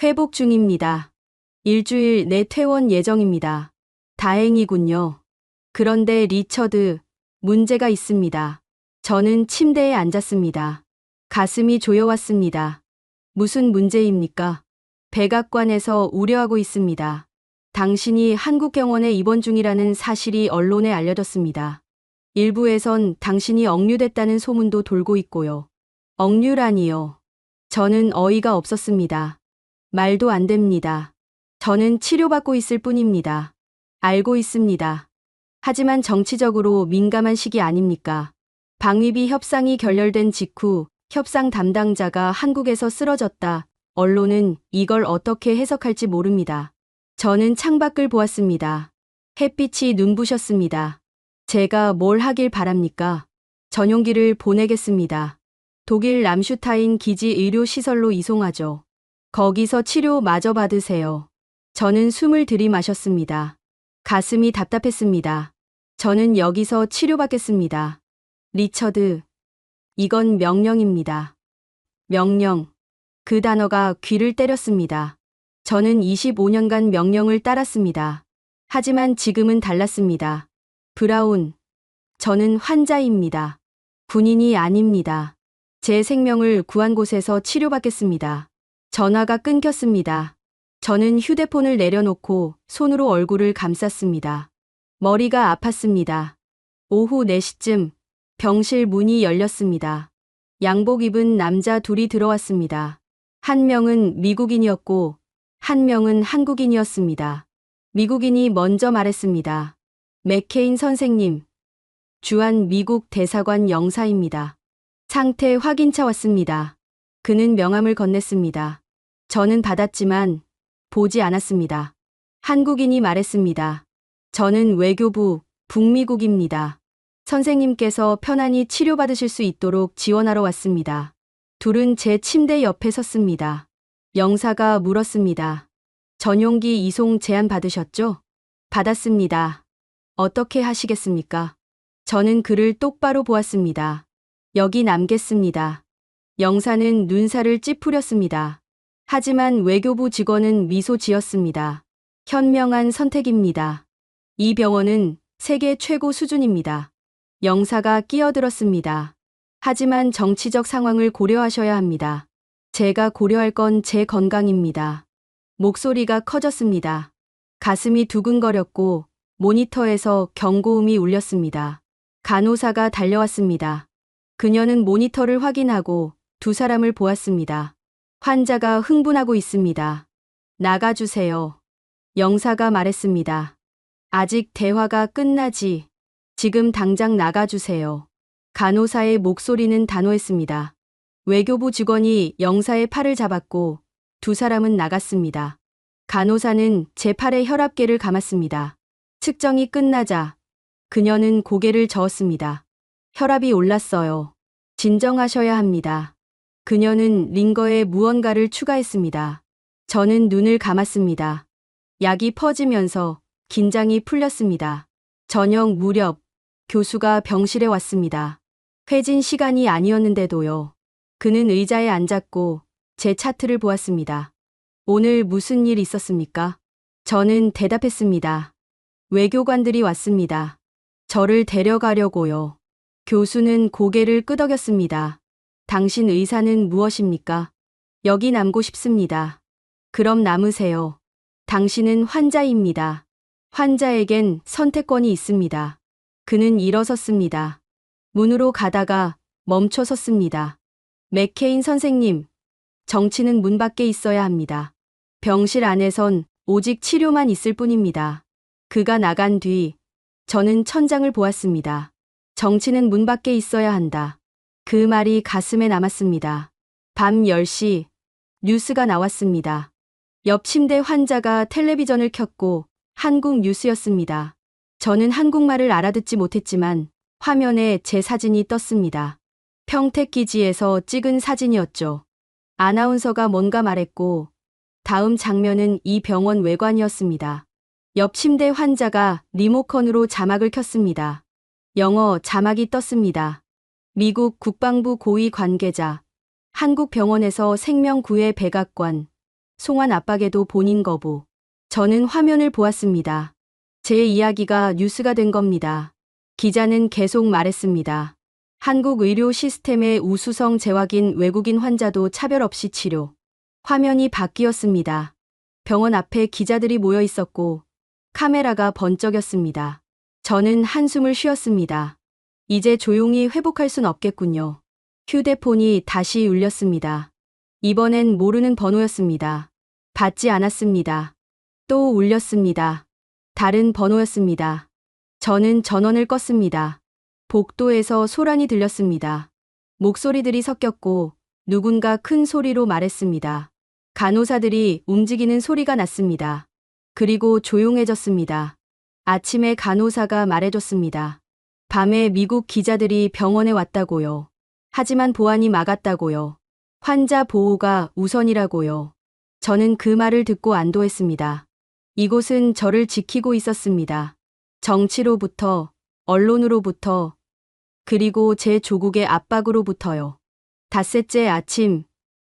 회복 중입니다. 일주일 내 퇴원 예정입니다. 다행이군요. 그런데 리처드, 문제가 있습니다. 저는 침대에 앉았습니다. 가슴이 조여왔습니다. 무슨 문제입니까? 백악관에서 우려하고 있습니다. 당신이 한국병원에 입원 중이라는 사실이 언론에 알려졌습니다. 일부에선 당신이 억류됐다는 소문도 돌고 있고요. 억류라니요. 저는 어이가 없었습니다. 말도 안 됩니다. 저는 치료받고 있을 뿐입니다. 알고 있습니다. 하지만 정치적으로 민감한 시기 아닙니까? 방위비 협상이 결렬된 직후 협상 담당자가 한국에서 쓰러졌다. 언론은 이걸 어떻게 해석할지 모릅니다. 저는 창밖을 보았습니다. 햇빛이 눈부셨습니다. 제가 뭘 하길 바랍니까? 전용기를 보내겠습니다. 독일 람슈타인 기지 의료시설로 이송하죠. 거기서 치료 마저 받으세요. 저는 숨을 들이마셨습니다. 가슴이 답답했습니다. 저는 여기서 치료받겠습니다. 리처드, 이건 명령입니다. 명령. 그 단어가 귀를 때렸습니다. 저는 25년간 명령을 따랐습니다. 하지만 지금은 달랐습니다. 브라운, 저는 환자입니다. 군인이 아닙니다. 제 생명을 구한 곳에서 치료받겠습니다. 전화가 끊겼습니다. 저는 휴대폰을 내려놓고 손으로 얼굴을 감쌌습니다. 머리가 아팠습니다. 오후 4시쯤 병실 문이 열렸습니다. 양복 입은 남자 둘이 들어왔습니다. 한 명은 미국인이었고 한 명은 한국인이었습니다. 미국인이 먼저 말했습니다. 맥케인 선생님, 주한 미국 대사관 영사입니다. 상태 확인차 왔습니다. 그는 명함을 건넸습니다. 저는 받았지만 보지 않았습니다. 한국인이 말했습니다. 저는 외교부 북미국입니다. 선생님께서 편안히 치료받으실 수 있도록 지원하러 왔습니다. 둘은 제 침대 옆에 섰습니다. 영사가 물었습니다. 전용기 이송 제안 받으셨죠? 받았습니다. 어떻게 하시겠습니까? 저는 그를 똑바로 보았습니다. 여기 남겠습니다. 영사는 눈살을 찌푸렸습니다. 하지만 외교부 직원은 미소 지었습니다. 현명한 선택입니다. 이 병원은 세계 최고 수준입니다. 영사가 끼어들었습니다. 하지만 정치적 상황을 고려하셔야 합니다. 제가 고려할 건 제 건강입니다. 목소리가 커졌습니다. 가슴이 두근거렸고 모니터에서 경고음이 울렸습니다. 간호사가 달려왔습니다. 그녀는 모니터를 확인하고 두 사람을 보았습니다. 환자가 흥분하고 있습니다. 나가주세요. 영사가 말했습니다. 아직 대화가 끝나지. 지금 당장 나가주세요. 간호사의 목소리는 단호했습니다. 외교부 직원이 영사의 팔을 잡았고 두 사람은 나갔습니다. 간호사는 제 팔에 혈압계를 감았습니다. 측정이 끝나자 그녀는 고개를 저었습니다. 혈압이 올랐어요. 진정하셔야 합니다. 그녀는 링거에 무언가를 추가했습니다. 저는 눈을 감았습니다. 약이 퍼지면서 긴장이 풀렸습니다. 저녁 무렵 교수가 병실에 왔습니다. 회진 시간이 아니었는데도요. 그는 의자에 앉았고 제 차트를 보았습니다. 오늘 무슨 일 있었습니까? 저는 대답했습니다. 외교관들이 왔습니다. 저를 데려가려고요. 교수는 고개를 끄덕였습니다. 당신 의사는 무엇입니까? 여기 남고 싶습니다. 그럼 남으세요. 당신은 환자입니다. 환자에겐 선택권이 있습니다. 그는 일어섰습니다. 문으로 가다가 멈춰 섰습니다. 맥케인 선생님, 정치는 문 밖에 있어야 합니다. 병실 안에선 오직 치료만 있을 뿐입니다. 그가 나간 뒤 저는 천장을 보았습니다. 정치는 문 밖에 있어야 한다. 그 말이 가슴에 남았습니다. 밤 10시 뉴스가 나왔습니다. 옆 침대 환자가 텔레비전을 켰고 한국 뉴스였습니다. 저는 한국말을 알아듣지 못했지만 화면에 제 사진이 떴습니다. 평택기지에서 찍은 사진이었죠. 아나운서가 뭔가 말했고 다음 장면은 이 병원 외관이었습니다. 옆 침대 환자가 리모컨으로 자막을 켰습니다. 영어 자막이 떴습니다. 미국 국방부 고위 관계자, 한국 병원에서 생명 구해 백악관, 송환 압박에도 본인 거부. 저는 화면을 보았습니다. 제 이야기가 뉴스가 된 겁니다. 기자는 계속 말했습니다. 한국 의료 시스템의 우수성 재확인 외국인 환자도 차별 없이 치료. 화면이 바뀌었습니다. 병원 앞에 기자들이 모여 있었고 카메라가 번쩍였습니다. 저는 한숨을 쉬었습니다. 이제 조용히 회복할 순 없겠군요. 휴대폰이 다시 울렸습니다. 이번엔 모르는 번호였습니다. 받지 않았습니다. 또 울렸습니다. 다른 번호였습니다. 저는 전원을 껐습니다. 복도에서 소란이 들렸습니다. 목소리들이 섞였고 누군가 큰 소리로 말했습니다. 간호사들이 움직이는 소리가 났습니다. 그리고 조용해졌습니다. 아침에 간호사가 말해줬습니다. 밤에 미국 기자들이 병원에 왔다고요. 하지만 보안이 막았다고요. 환자 보호가 우선이라고요. 저는 그 말을 듣고 안도했습니다. 이곳은 저를 지키고 있었습니다. 정치로부터, 언론으로부터, 그리고 제 조국의 압박으로부터요. 닷새째 아침,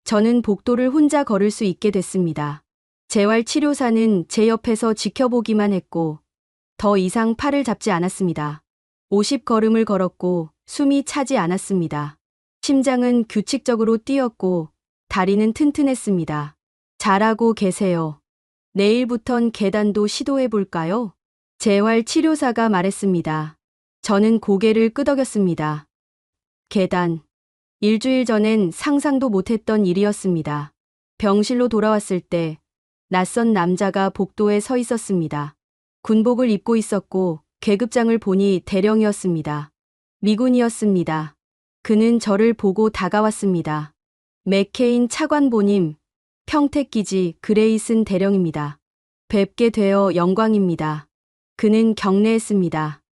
저는 복도를 혼자 걸을 수 있게 됐습니다. 재활치료사는 제 옆에서 지켜보기만 했고 더 이상 팔을 잡지 않았습니다. 50걸음을 걸었고 숨이 차지 않았습니다. 심장은 규칙적으로 뛰었고 다리는 튼튼했습니다. 잘하고 계세요. 내일부턴 계단도 시도해 볼까요? 재활치료사가 말했습니다. 저는 고개를 끄덕였습니다. 계단. 일주일 전엔 상상도 못했던 일이었습니다. 병실로 돌아왔을 때 낯선 남자가 복도에 서 있었습니다. 군복을 입고 있었고 계급장을 보니 대령이었습니다. 미군이었습니다. 그는 저를 보고 다가왔습니다. 맥케인 차관보님, 평택기지 그레이슨 대령입니다. 뵙게 되어 영광입니다. 그는 경례했습니다.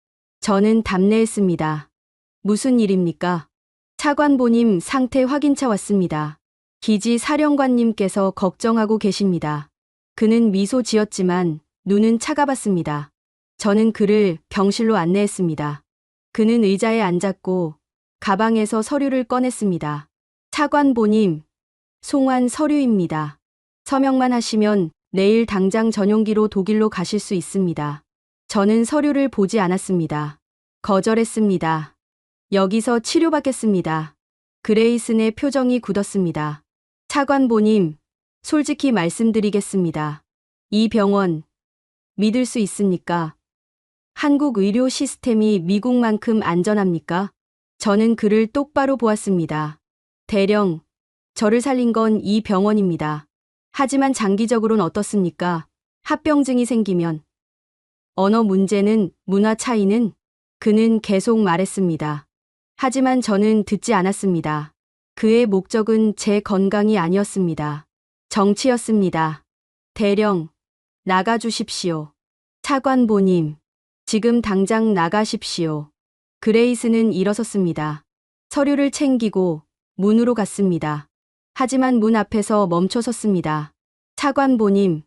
저는 답례했습니다. 무슨 일입니까? 차관보님 상태 확인차 왔습니다. 기지 사령관님께서 걱정하고 계십니다. 그는 미소 지었지만 눈은 차가봤습니다. 저는 그를 병실로 안내했습니다. 그는 의자에 앉았고 가방에서 서류를 꺼냈습니다. 차관보님, 송환 서류입니다. 서명만 하시면 내일 당장 전용기로 독일로 가실 수 있습니다. 저는 서류를 보지 않았습니다. 거절했습니다. 여기서 치료받겠습니다. 그레이슨의 표정이 굳었습니다. 차관보님, 솔직히 말씀드리겠습니다. 이 병원, 믿을 수 있습니까? 한국 의료 시스템이 미국만큼 안전합니까? 저는 그를 똑바로 보았습니다. 대령, 저를 살린 건 이 병원입니다. 하지만 장기적으로는 어떻습니까? 합병증이 생기면. 언어 문제는, 문화 차이는? 그는 계속 말했습니다. 하지만 저는 듣지 않았습니다. 그의 목적은 제 건강이 아니었습니다. 정치였습니다. 대령, 나가주십시오. 차관보님, 지금 당장 나가십시오. 그레이스는 일어섰습니다. 서류를 챙기고 문으로 갔습니다. 하지만 문 앞에서 멈춰 섰습니다. 차관보님,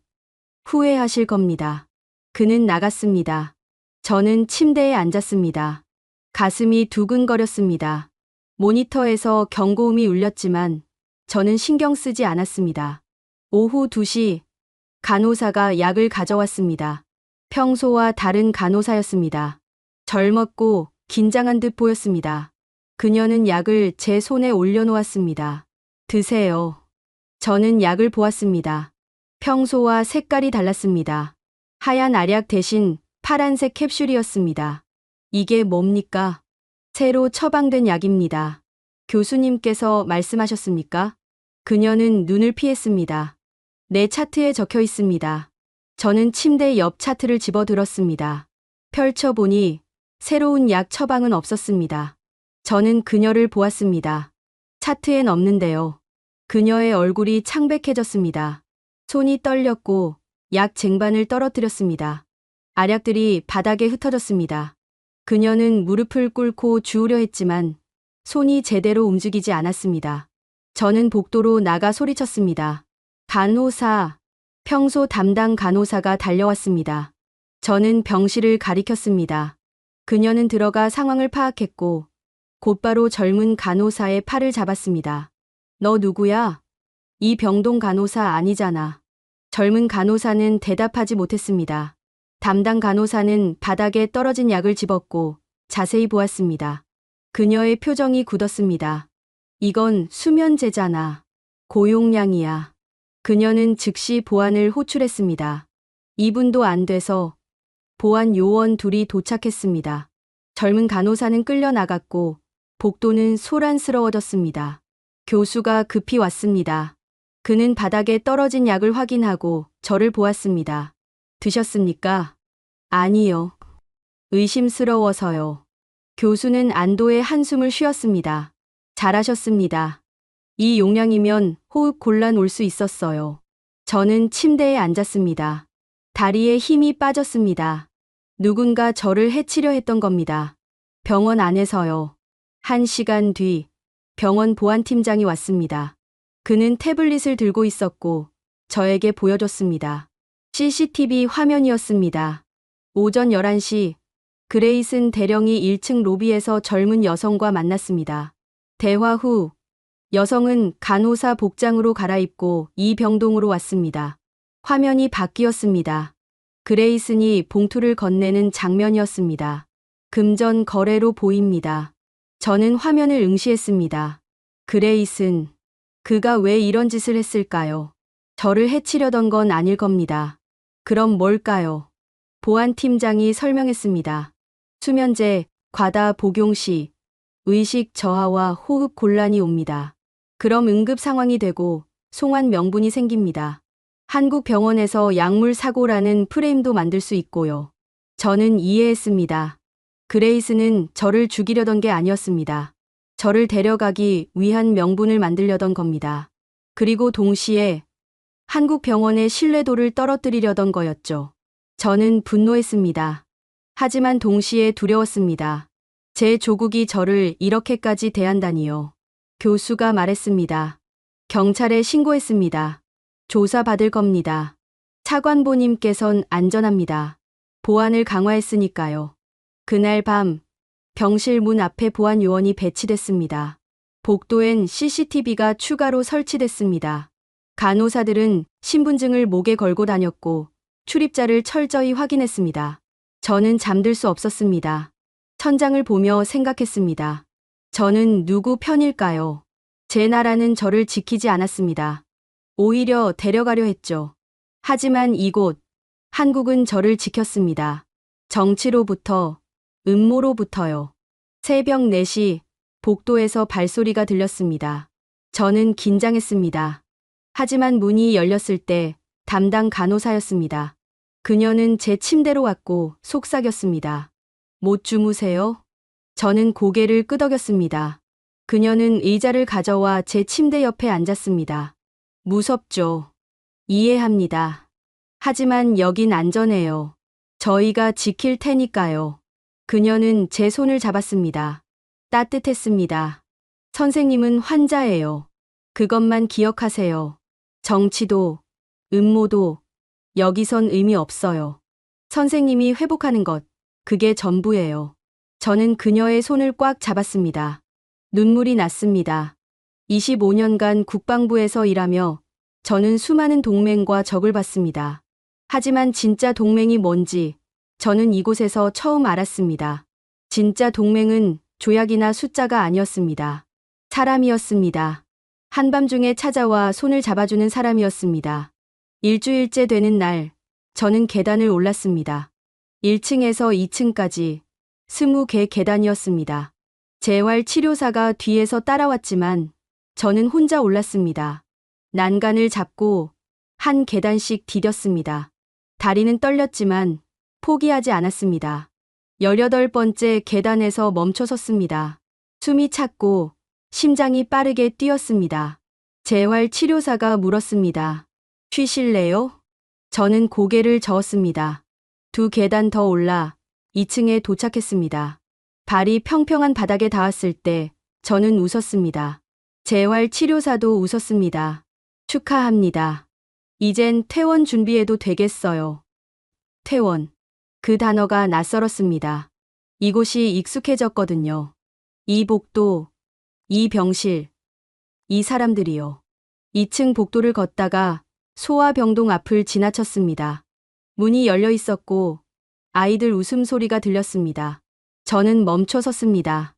후회하실 겁니다. 그는 나갔습니다. 저는 침대에 앉았습니다. 가슴이 두근거렸습니다. 모니터에서 경고음이 울렸지만 저는 신경 쓰지 않았습니다. 오후 2시 간호사가 약을 가져왔습니다. 평소와 다른 간호사였습니다. 젊었고 긴장한 듯 보였습니다. 그녀는 약을 제 손에 올려놓았습니다. 드세요. 저는 약을 보았습니다. 평소와 색깔이 달랐습니다. 하얀 알약 대신 파란색 캡슐이었습니다. 이게 뭡니까? 새로 처방된 약입니다. 교수님께서 말씀하셨습니까? 그녀는 눈을 피했습니다. 내 차트에 적혀 있습니다. 저는 침대 옆 차트를 집어들었습니다. 펼쳐보니 새로운 약 처방은 없었습니다. 저는 그녀를 보았습니다. 차트엔 없는데요. 그녀의 얼굴이 창백해졌습니다. 손이 떨렸고 약 쟁반을 떨어뜨렸습니다. 알약들이 바닥에 흩어졌습니다. 그녀는 무릎을 꿇고 주우려 했지만 손이 제대로 움직이지 않았습니다. 저는 복도로 나가 소리쳤습니다. 간호사, 평소 담당 간호사가 달려왔습니다. 저는 병실을 가리켰습니다. 그녀는 들어가 상황을 파악했고 곧바로 젊은 간호사의 팔을 잡았습니다. 너 누구야? 이 병동 간호사 아니잖아. 젊은 간호사는 대답하지 못했습니다. 담당 간호사는 바닥에 떨어진 약을 집었고 자세히 보았습니다. 그녀의 표정이 굳었습니다. 이건 수면제잖아. 고용량이야. 그녀는 즉시 보안을 호출했습니다. 2분도 안 돼서 보안 요원 둘이 도착했습니다. 젊은 간호사는 끌려나갔고 복도는 소란스러워졌습니다. 교수가 급히 왔습니다. 그는 바닥에 떨어진 약을 확인하고 저를 보았습니다. 드셨습니까? 아니요. 의심스러워서요. 교수는 안도의 한숨을 쉬었습니다. 잘하셨습니다. 이 용량이면 호흡 곤란 올 수 있었어요. 저는 침대에 앉았습니다. 다리에 힘이 빠졌습니다. 누군가 저를 해치려 했던 겁니다. 병원 안에서요. 1시간 뒤 병원 보안팀장이 왔습니다. 그는 태블릿을 들고 있었고 저에게 보여줬습니다. CCTV 화면이었습니다. 오전 11시 그레이슨 대령이 1층 로비에서 젊은 여성과 만났습니다. 대화 후 여성은 간호사 복장으로 갈아입고 이 병동으로 왔습니다. 화면이 바뀌었습니다. 그레이슨이 봉투를 건네는 장면이었습니다. 금전 거래로 보입니다. 저는 화면을 응시했습니다. 그레이슨, 그가 왜 이런 짓을 했을까요? 저를 해치려던 건 아닐 겁니다. 그럼 뭘까요? 보안팀장이 설명했습니다. 수면제, 과다 복용 시 의식 저하와 호흡 곤란이 옵니다. 그럼 응급 상황이 되고 송환 명분이 생깁니다. 한국 병원에서 약물 사고라는 프레임도 만들 수 있고요. 저는 이해했습니다. 그레이스는 저를 죽이려던 게 아니었습니다. 저를 데려가기 위한 명분을 만들려던 겁니다. 그리고 동시에 한국 병원의 신뢰도를 떨어뜨리려던 거였죠. 저는 분노했습니다. 하지만 동시에 두려웠습니다. 제 조국이 저를 이렇게까지 대한다니요. 교수가 말했습니다. 경찰에 신고했습니다. 조사받을 겁니다. 차관보님께선 안전합니다. 보안을 강화했으니까요. 그날 밤 병실 문 앞에 보안 요원이 배치됐습니다. 복도엔 CCTV가 추가로 설치됐습니다. 간호사들은 신분증을 목에 걸고 다녔고 출입자를 철저히 확인했습니다. 저는 잠들 수 없었습니다. 천장을 보며 생각했습니다. 저는 누구 편일까요? 제 나라는 저를 지키지 않았습니다. 오히려 데려가려 했죠. 하지만 이곳, 한국은 저를 지켰습니다. 정치로부터, 음모로부터요. 새벽 4시, 복도에서 발소리가 들렸습니다. 저는 긴장했습니다. 하지만 문이 열렸을 때 담당 간호사였습니다. 그녀는 제 침대로 왔고 속삭였습니다. 못 주무세요? 저는 고개를 끄덕였습니다. 그녀는 의자를 가져와 제 침대 옆에 앉았습니다. 무섭죠. 이해합니다. 하지만 여긴 안전해요. 저희가 지킬 테니까요. 그녀는 제 손을 잡았습니다. 따뜻했습니다. 선생님은 환자예요. 그것만 기억하세요. 정치도, 음모도 여기선 의미 없어요. 선생님이 회복하는 것, 그게 전부예요. 저는 그녀의 손을 꽉 잡았습니다. 눈물이 났습니다. 25년간 국방부에서 일하며 저는 수많은 동맹과 적을 봤습니다. 하지만 진짜 동맹이 뭔지 저는 이곳에서 처음 알았습니다. 진짜 동맹은 조약이나 숫자가 아니었습니다. 사람이었습니다. 한밤중에 찾아와 손을 잡아주는 사람이었습니다. 일주일째 되는 날, 저는 계단을 올랐습니다. 1층에서 2층까지 20개 계단이었습니다. 재활치료사가 뒤에서 따라왔지만 저는 혼자 올랐습니다. 난간을 잡고 한 계단씩 디뎠습니다. 다리는 떨렸지만 포기하지 않았습니다. 18번째 계단에서 멈춰섰습니다. 숨이 찼고 심장이 빠르게 뛰었습니다. 재활치료사가 물었습니다. 쉬실래요? 저는 고개를 저었습니다. 2계단 더 올라 2층에 도착했습니다. 발이 평평한 바닥에 닿았을 때 저는 웃었습니다. 재활치료사도 웃었습니다. 축하합니다. 이젠 퇴원 준비해도 되겠어요. 퇴원. 그 단어가 낯설었습니다. 이곳이 익숙해졌거든요. 이 복도, 이 병실, 이 사람들이요. 2층 복도를 걷다가 소아병동 앞을 지나쳤습니다. 문이 열려 있었고 아이들 웃음소리가 들렸습니다. 저는 멈춰 섰습니다.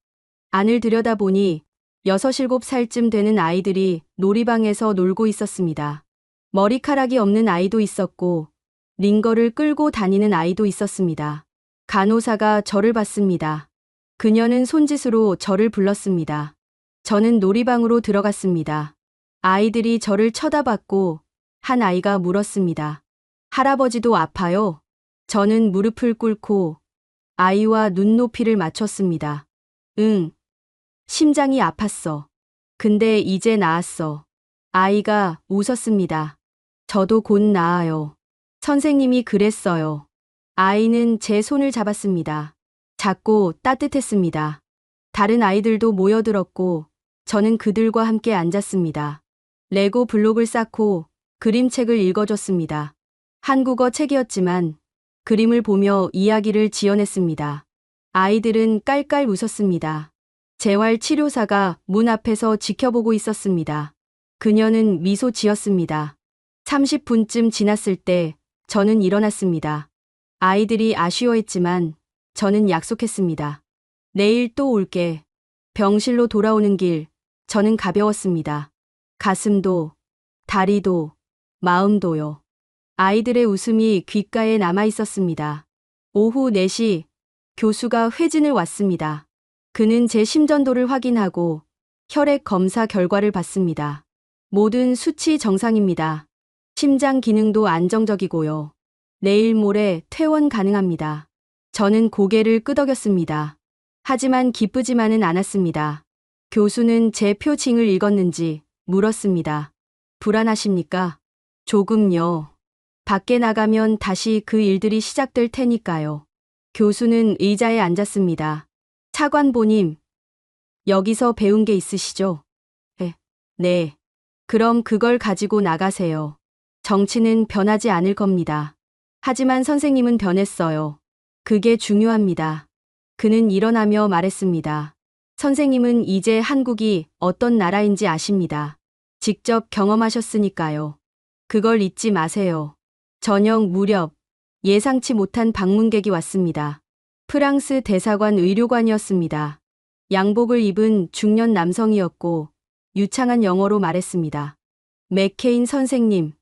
안을 들여다보니 6, 7살쯤 되는 아이들이 놀이방에서 놀고 있었습니다. 머리카락이 없는 아이도 있었고 링거를 끌고 다니는 아이도 있었습니다. 간호사가 저를 봤습니다. 그녀는 손짓으로 저를 불렀습니다. 저는 놀이방으로 들어갔습니다. 아이들이 저를 쳐다봤고 한 아이가 물었습니다. 할아버지도 아파요? 저는 무릎을 꿇고 아이와 눈높이를 맞췄습니다. 응. 심장이 아팠어. 근데 이제 나았어. 아이가 웃었습니다. 저도 곧 나아요. 선생님이 그랬어요. 아이는 제 손을 잡았습니다. 작고 따뜻했습니다. 다른 아이들도 모여들었고 저는 그들과 함께 앉았습니다. 레고 블록을 쌓고 그림책을 읽어줬습니다. 한국어 책이었지만 그림을 보며 이야기를 지어냈습니다. 아이들은 깔깔 웃었습니다. 재활치료사가 문 앞에서 지켜보고 있었습니다. 그녀는 미소 지었습니다. 30분쯤 지났을 때 저는 일어났습니다. 아이들이 아쉬워했지만 저는 약속했습니다. 내일 또 올게. 병실로 돌아오는 길, 저는 가벼웠습니다. 가슴도, 다리도, 마음도요. 아이들의 웃음이 귓가에 남아 있었습니다. 오후 4시, 교수가 회진을 왔습니다. 그는 제 심전도를 확인하고 혈액 검사 결과를 받습니다. 모든 수치 정상입니다. 심장 기능도 안정적이고요. 내일 모레 퇴원 가능합니다. 저는 고개를 끄덕였습니다. 하지만 기쁘지만은 않았습니다. 교수는 제 표징을 읽었는지 물었습니다. 불안하십니까? 조금요. 밖에 나가면 다시 그 일들이 시작될 테니까요. 교수는 의자에 앉았습니다. 차관보님, 여기서 배운 게 있으시죠? 네. 그럼 그걸 가지고 나가세요. 정치는 변하지 않을 겁니다. 하지만 선생님은 변했어요. 그게 중요합니다. 그는 일어나며 말했습니다. 선생님은 이제 한국이 어떤 나라인지 아십니다. 직접 경험하셨으니까요. 그걸 잊지 마세요. 저녁 무렵 예상치 못한 방문객이 왔습니다. 프랑스 대사관 의료관이었습니다. 양복을 입은 중년 남성이었고 유창한 영어로 말했습니다. 맥케인 선생님,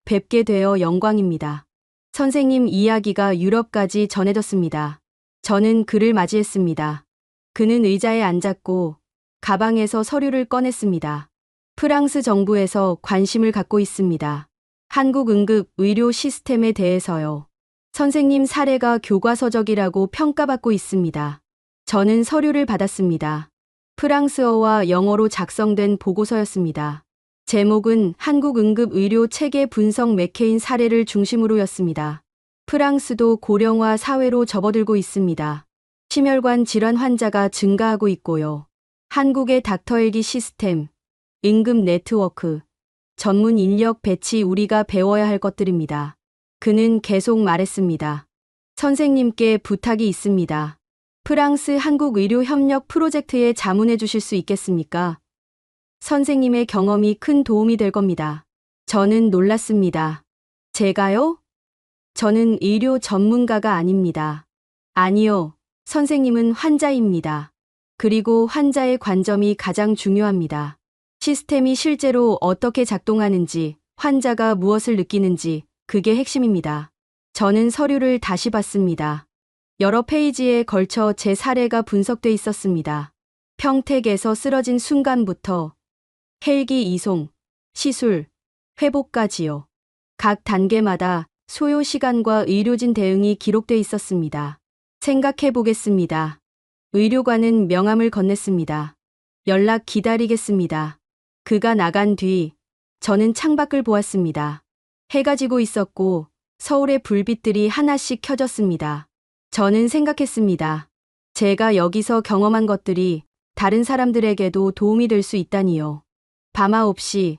뵙게 되어 영광입니다. 선생님 이야기가 유럽까지 전해졌습니다. 저는 그를 맞이했습니다. 그는 의자에 앉았고 가방에서 서류를 꺼냈습니다. 프랑스 정부에서 관심을 갖고 있습니다. 한국 응급 의료 시스템에 대해서요. 선생님 사례가 교과서적이라고 평가받고 있습니다. 저는 서류를 받았습니다. 프랑스어와 영어로 작성된 보고서였습니다. 제목은 한국 응급 의료 체계 분석 맥케인 사례를 중심으로였습니다. 프랑스도 고령화 사회로 접어들고 있습니다. 심혈관 질환 환자가 증가하고 있고요. 한국의 닥터헬기 시스템, 응급 네트워크, 전문 인력 배치 우리가 배워야 할 것들입니다. 그는 계속 말했습니다. 선생님께 부탁이 있습니다. 프랑스 한국 의료 협력 프로젝트에 자문해 주실 수 있겠습니까? 선생님의 경험이 큰 도움이 될 겁니다. 저는 놀랐습니다. 제가요? 저는 의료 전문가가 아닙니다. 아니요, 선생님은 환자입니다. 그리고 환자의 관점이 가장 중요합니다. 시스템이 실제로 어떻게 작동하는지, 환자가 무엇을 느끼는지, 그게 핵심입니다. 저는 서류를 다시 봤습니다. 여러 페이지에 걸쳐 제 사례가 분석돼 있었습니다. 평택에서 쓰러진 순간부터 헬기 이송, 시술, 회복까지요. 각 단계마다 소요 시간과 의료진 대응이 기록돼 있었습니다. 생각해 보겠습니다. 의료관은 명함을 건넸습니다. 연락 기다리겠습니다. 그가 나간 뒤 저는 창밖을 보았습니다. 해가 지고 있었고 서울의 불빛들이 하나씩 켜졌습니다. 저는 생각했습니다. 제가 여기서 경험한 것들이 다른 사람들에게도 도움이 될 수 있다니요. 밤 9시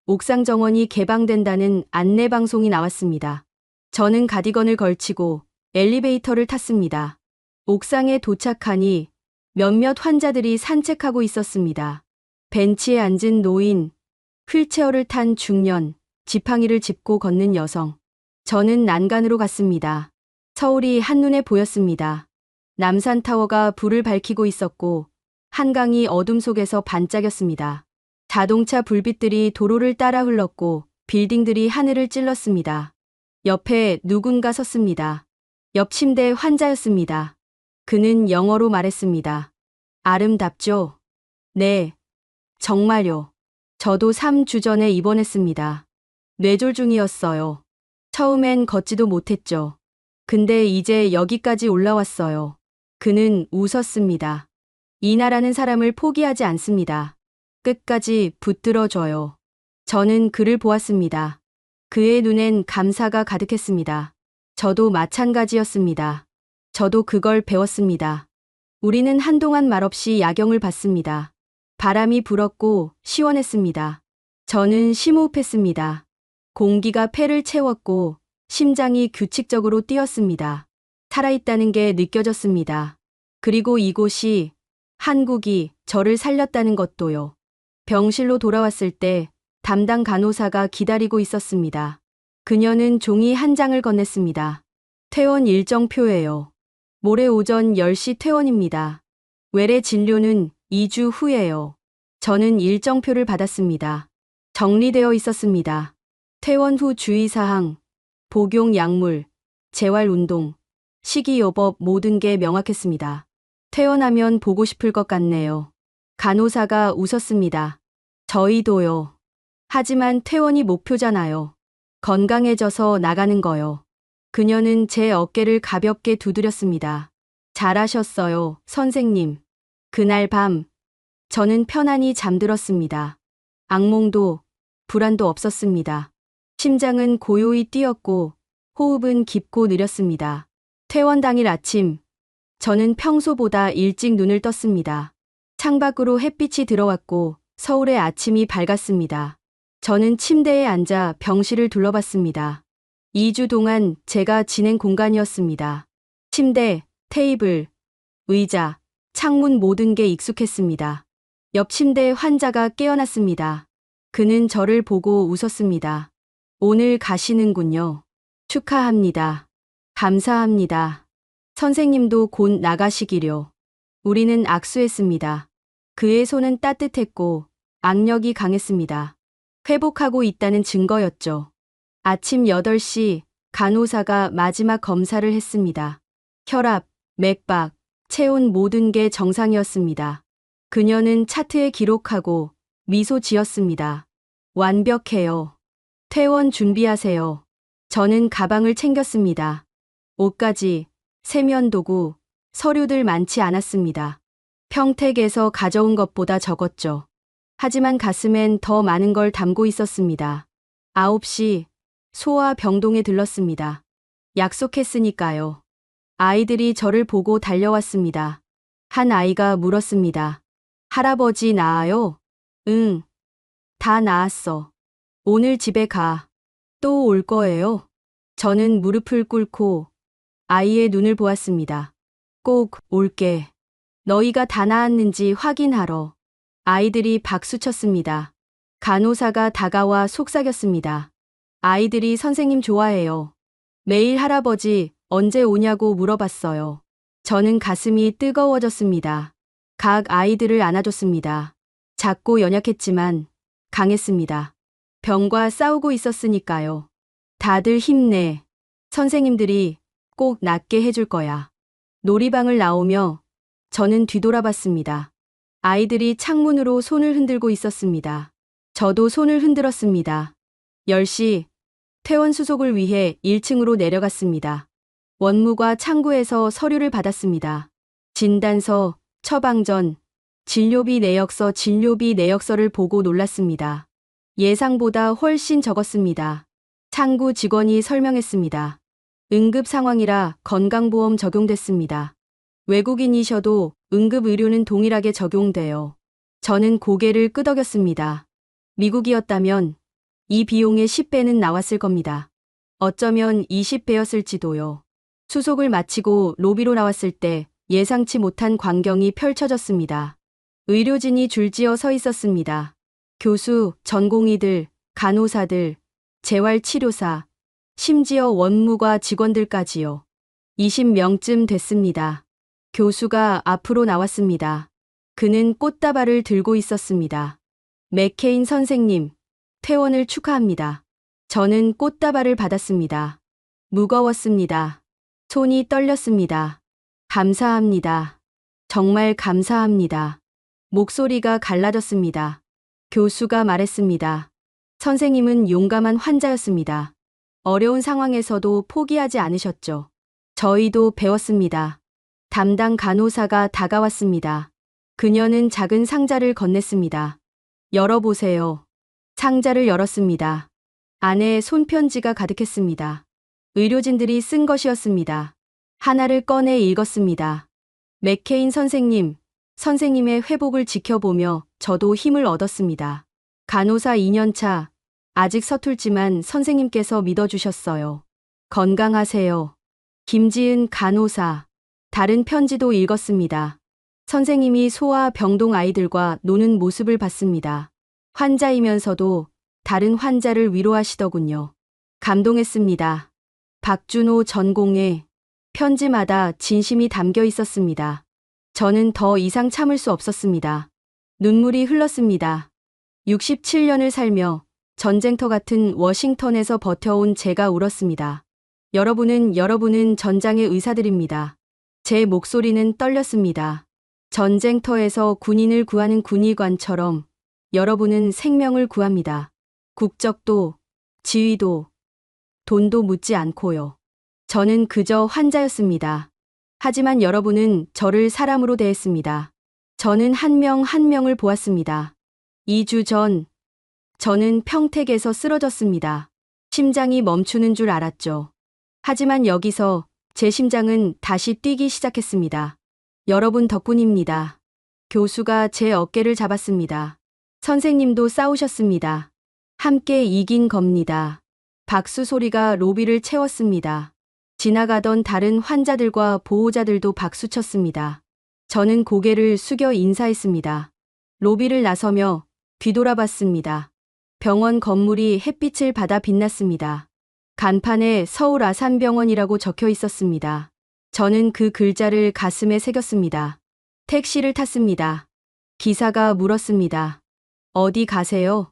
옥상 정원이 개방된다는 안내 방송이 나왔습니다. 저는 가디건을 걸치고 엘리베이터를 탔습니다. 옥상에 도착하니 몇몇 환자들이 산책하고 있었습니다. 벤치에 앉은 노인, 휠체어를 탄 중년, 지팡이를 짚고 걷는 여성. 저는 난간으로 갔습니다. 서울이 한눈에 보였습니다. 남산타워가 불을 밝히고 있었고 한강이 어둠 속에서 반짝였습니다. 자동차 불빛들이 도로를 따라 흘렀고 빌딩들이 하늘을 찔렀습니다. 옆에 누군가 섰습니다. 옆 침대 환자였습니다. 그는 영어로 말했습니다. 아름답죠? 네, 정말요. 저도 3주 전에 입원했습니다. 뇌졸중이었어요. 처음엔 걷지도 못했죠. 근데 이제 여기까지 올라왔어요. 그는 웃었습니다. 이 나라는 사람을 포기하지 않습니다. 끝까지 붙들어줘요. 저는 그를 보았습니다. 그의 눈엔 감사가 가득했습니다. 저도 마찬가지였습니다. 저도 그걸 배웠습니다. 우리는 한동안 말없이 야경을 봤습니다. 바람이 불었고 시원했습니다. 저는 심호흡했습니다. 공기가 폐를 채웠고 심장이 규칙적으로 뛰었습니다. 살아있다는 게 느껴졌습니다. 그리고 이곳이, 한국이 저를 살렸다는 것도요. 병실로 돌아왔을 때 담당 간호사가 기다리고 있었습니다. 그녀는 종이 한 장을 건넸습니다. 퇴원 일정표예요. 모레 오전 10시 퇴원입니다. 외래 진료는 2주 후예요. 저는 일정표를 받았습니다. 정리되어 있었습니다. 퇴원 후 주의사항, 복용 약물, 재활운동, 식이요법 모든 게 명확했습니다. 퇴원하면 보고 싶을 것 같네요. 간호사가 웃었습니다. 저희도요. 하지만 퇴원이 목표잖아요. 건강해져서 나가는 거요. 그녀는 제 어깨를 가볍게 두드렸습니다. 잘하셨어요, 선생님. 그날 밤, 저는 편안히 잠들었습니다. 악몽도, 불안도 없었습니다. 심장은 고요히 뛰었고, 호흡은 깊고 느렸습니다. 퇴원 당일 아침, 저는 평소보다 일찍 눈을 떴습니다. 창밖으로 햇빛이 들어왔고, 서울의 아침이 밝았습니다. 저는 침대에 앉아 병실을 둘러봤습니다. 2주 동안 제가 지낸 공간이었습니다. 침대, 테이블, 의자, 창문 모든 게 익숙했습니다. 옆 침대의 환자가 깨어났습니다. 그는 저를 보고 웃었습니다. 오늘 가시는군요. 축하합니다. 감사합니다. 선생님도 곧 나가시기려. 우리는 악수했습니다. 그의 손은 따뜻했고 악력이 강했습니다. 회복하고 있다는 증거였죠. 아침 8시 간호사가 마지막 검사를 했습니다. 혈압, 맥박, 체온 모든 게 정상이었습니다. 그녀는 차트에 기록하고 미소 지었습니다. 완벽해요. 퇴원 준비하세요. 저는 가방을 챙겼습니다. 옷까지, 세면도구, 서류들 많지 않았습니다. 평택에서 가져온 것보다 적었죠. 하지만 가슴엔 더 많은 걸 담고 있었습니다. 9시 소아병동에 들렀습니다. 약속했으니까요. 아이들이 저를 보고 달려왔습니다. 한 아이가 물었습니다. 할아버지 나아요? 응. 다 나았어. 오늘 집에 가. 또 올 거예요? 저는 무릎을 꿇고 아이의 눈을 보았습니다. 꼭 올게. 너희가 다 나았는지 확인하러. 아이들이 박수쳤습니다. 간호사가 다가와 속삭였습니다. 아이들이 선생님 좋아해요. 매일 할아버지 언제 오냐고 물어봤어요. 저는 가슴이 뜨거워졌습니다. 각 아이들을 안아줬습니다. 작고 연약했지만 강했습니다. 병과 싸우고 있었으니까요. 다들 힘내. 선생님들이 꼭 낫게 해줄 거야. 놀이방을 나오며 저는 뒤돌아봤습니다. 아이들이 창문으로 손을 흔들고 있었습니다. 저도 손을 흔들었습니다. 10시 퇴원 수속을 위해 1층으로 내려갔습니다. 원무과 창구에서 서류를 받았습니다. 진단서, 처방전, 진료비 내역서를 보고 놀랐습니다. 예상보다 훨씬 적었습니다. 창구 직원이 설명했습니다. 응급 상황이라 건강보험 적용됐습니다. 외국인이셔도 응급의료는 동일하게 적용돼요. 저는 고개를 끄덕였습니다. 미국이었다면 이 비용의 10배는 나왔을 겁니다. 어쩌면 20배였을지도요. 수속을 마치고 로비로 나왔을 때 예상치 못한 광경이 펼쳐졌습니다. 의료진이 줄지어 서 있었습니다. 교수, 전공의들, 간호사들, 재활치료사, 심지어 원무과 직원들까지요. 20명쯤 됐습니다. 교수가 앞으로 나왔습니다. 그는 꽃다발을 들고 있었습니다. 맥케인 선생님, 퇴원을 축하합니다. 저는 꽃다발을 받았습니다. 무거웠습니다. 손이 떨렸습니다. 감사합니다. 정말 감사합니다. 목소리가 갈라졌습니다. 교수가 말했습니다. 선생님은 용감한 환자였습니다. 어려운 상황에서도 포기하지 않으셨죠. 저희도 배웠습니다. 담당 간호사가 다가왔습니다. 그녀는 작은 상자를 건넸습니다. 열어보세요. 상자를 열었습니다. 안에 손편지가 가득했습니다. 의료진들이 쓴 것이었습니다. 하나를 꺼내 읽었습니다. 맥케인 선생님, 선생님의 회복을 지켜보며 저도 힘을 얻었습니다. 간호사 2년차, 아직 서툴지만 선생님께서 믿어주셨어요. 건강하세요. 김지은 간호사. 다른 편지도 읽었습니다. 선생님이 소아 병동 아이들과 노는 모습을 봤습니다. 환자이면서도 다른 환자를 위로하시더군요. 감동했습니다. 박준호 전공의 편지마다 진심이 담겨 있었습니다. 저는 더 이상 참을 수 없었습니다. 눈물이 흘렀습니다. 67년을 살며 전쟁터 같은 워싱턴에서 버텨온 제가 울었습니다. 여러분은 전장의 의사들입니다. 제 목소리는 떨렸습니다. 전쟁터에서 군인을 구하는 군의관처럼 여러분은 생명을 구합니다. 국적도, 지위도, 돈도 묻지 않고요. 저는 그저 환자였습니다. 하지만 여러분은 저를 사람으로 대했습니다. 저는 한 명 한 명을 보았습니다. 2주 전, 저는 평택에서 쓰러졌습니다. 심장이 멈추는 줄 알았죠. 하지만 여기서 제 심장은 다시 뛰기 시작했습니다. 여러분 덕분입니다. 교수가 제 어깨를 잡았습니다. 선생님도 싸우셨습니다. 함께 이긴 겁니다. 박수 소리가 로비를 채웠습니다. 지나가던 다른 환자들과 보호자들도 박수쳤습니다. 저는 고개를 숙여 인사했습니다. 로비를 나서며 뒤돌아봤습니다. 병원 건물이 햇빛을 받아 빛났습니다. 간판에 서울 아산병원이라고 적혀 있었습니다. 저는 그 글자를 가슴에 새겼습니다. 택시를 탔습니다. 기사가 물었습니다. 어디 가세요?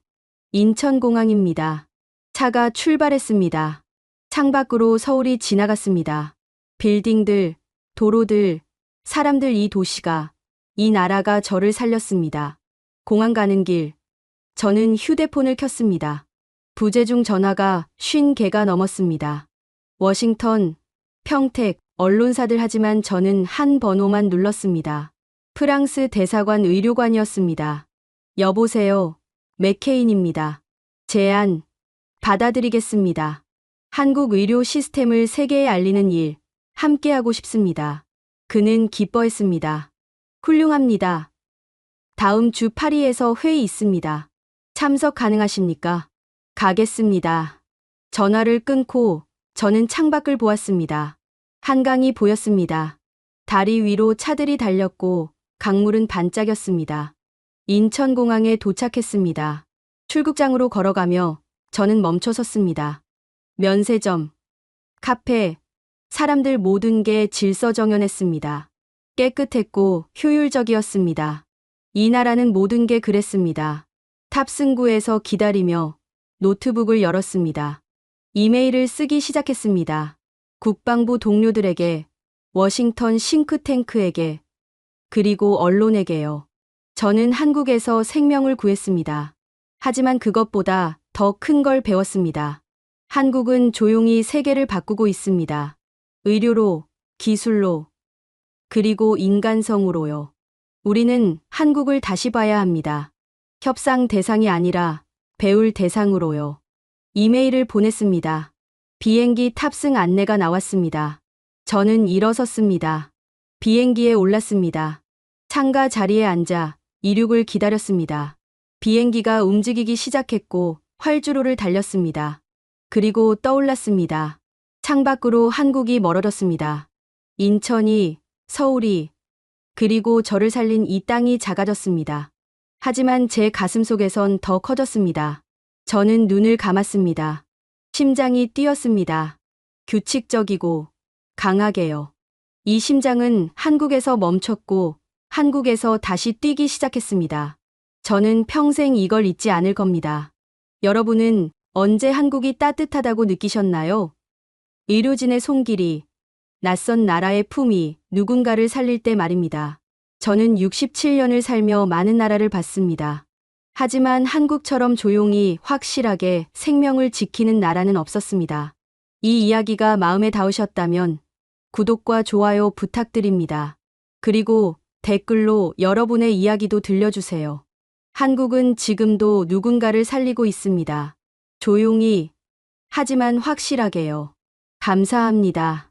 인천공항입니다. 차가 출발했습니다. 창밖으로 서울이 지나갔습니다. 빌딩들, 도로들, 사람들, 이 도시가, 이 나라가 저를 살렸습니다. 공항 가는 길, 저는 휴대폰을 켰습니다. 부재중 전화가 50개가 넘었습니다. 워싱턴, 평택, 언론사들. 하지만 저는 한 번호만 눌렀습니다. 프랑스 대사관 의료관이었습니다. 여보세요. 맥케인입니다. 제안 받아들이겠습니다. 한국 의료 시스템을 세계에 알리는 일 함께하고 싶습니다. 그는 기뻐했습니다. 훌륭합니다. 다음 주 파리에서 회의 있습니다. 참석 가능하십니까? 가겠습니다. 전화를 끊고 저는 창밖을 보았습니다. 한강이 보였습니다. 다리 위로 차들이 달렸고 강물은 반짝였습니다. 인천공항에 도착했습니다. 출국장으로 걸어가며 저는 멈춰 섰습니다. 면세점, 카페, 사람들, 모든 게 질서정연했습니다. 깨끗했고 효율적이었습니다. 이 나라는 모든 게 그랬습니다. 탑승구에서 기다리며 노트북을 열었습니다. 이메일을 쓰기 시작했습니다. 국방부 동료들에게, 워싱턴 싱크탱크에게, 그리고 언론에게요. 저는 한국에서 생명을 구했습니다. 하지만 그것보다 더 큰 걸 배웠습니다. 한국은 조용히 세계를 바꾸고 있습니다. 의료로, 기술로, 그리고 인간성으로요. 우리는 한국을 다시 봐야 합니다. 협상 대상이 아니라 배울 대상으로요. 이메일을 보냈습니다. 비행기 탑승 안내가 나왔습니다. 저는 일어섰습니다. 비행기에 올랐습니다. 창가 자리에 앉아 이륙을 기다렸습니다. 비행기가 움직이기 시작했고 활주로를 달렸습니다. 그리고 떠올랐습니다. 창밖으로 한국이 멀어졌습니다. 인천이, 서울이, 그리고 저를 살린 이 땅이 작아졌습니다. 하지만 제 가슴 속에선 더 커졌습니다. 저는 눈을 감았습니다. 심장이 뛰었습니다. 규칙적이고 강하게요. 이 심장은 한국에서 멈췄고 한국에서 다시 뛰기 시작했습니다. 저는 평생 이걸 잊지 않을 겁니다. 여러분은 언제 한국이 따뜻하다고 느끼셨나요? 의료진의 손길이, 낯선 나라의 품이 누군가를 살릴 때 말입니다. 저는 67년을 살며 많은 나라를 봤습니다. 하지만 한국처럼 조용히 확실하게 생명을 지키는 나라는 없었습니다. 이 이야기가 마음에 닿으셨다면 구독과 좋아요 부탁드립니다. 그리고 댓글로 여러분의 이야기도 들려주세요. 한국은 지금도 누군가를 살리고 있습니다. 조용히, 하지만 확실하게요. 감사합니다.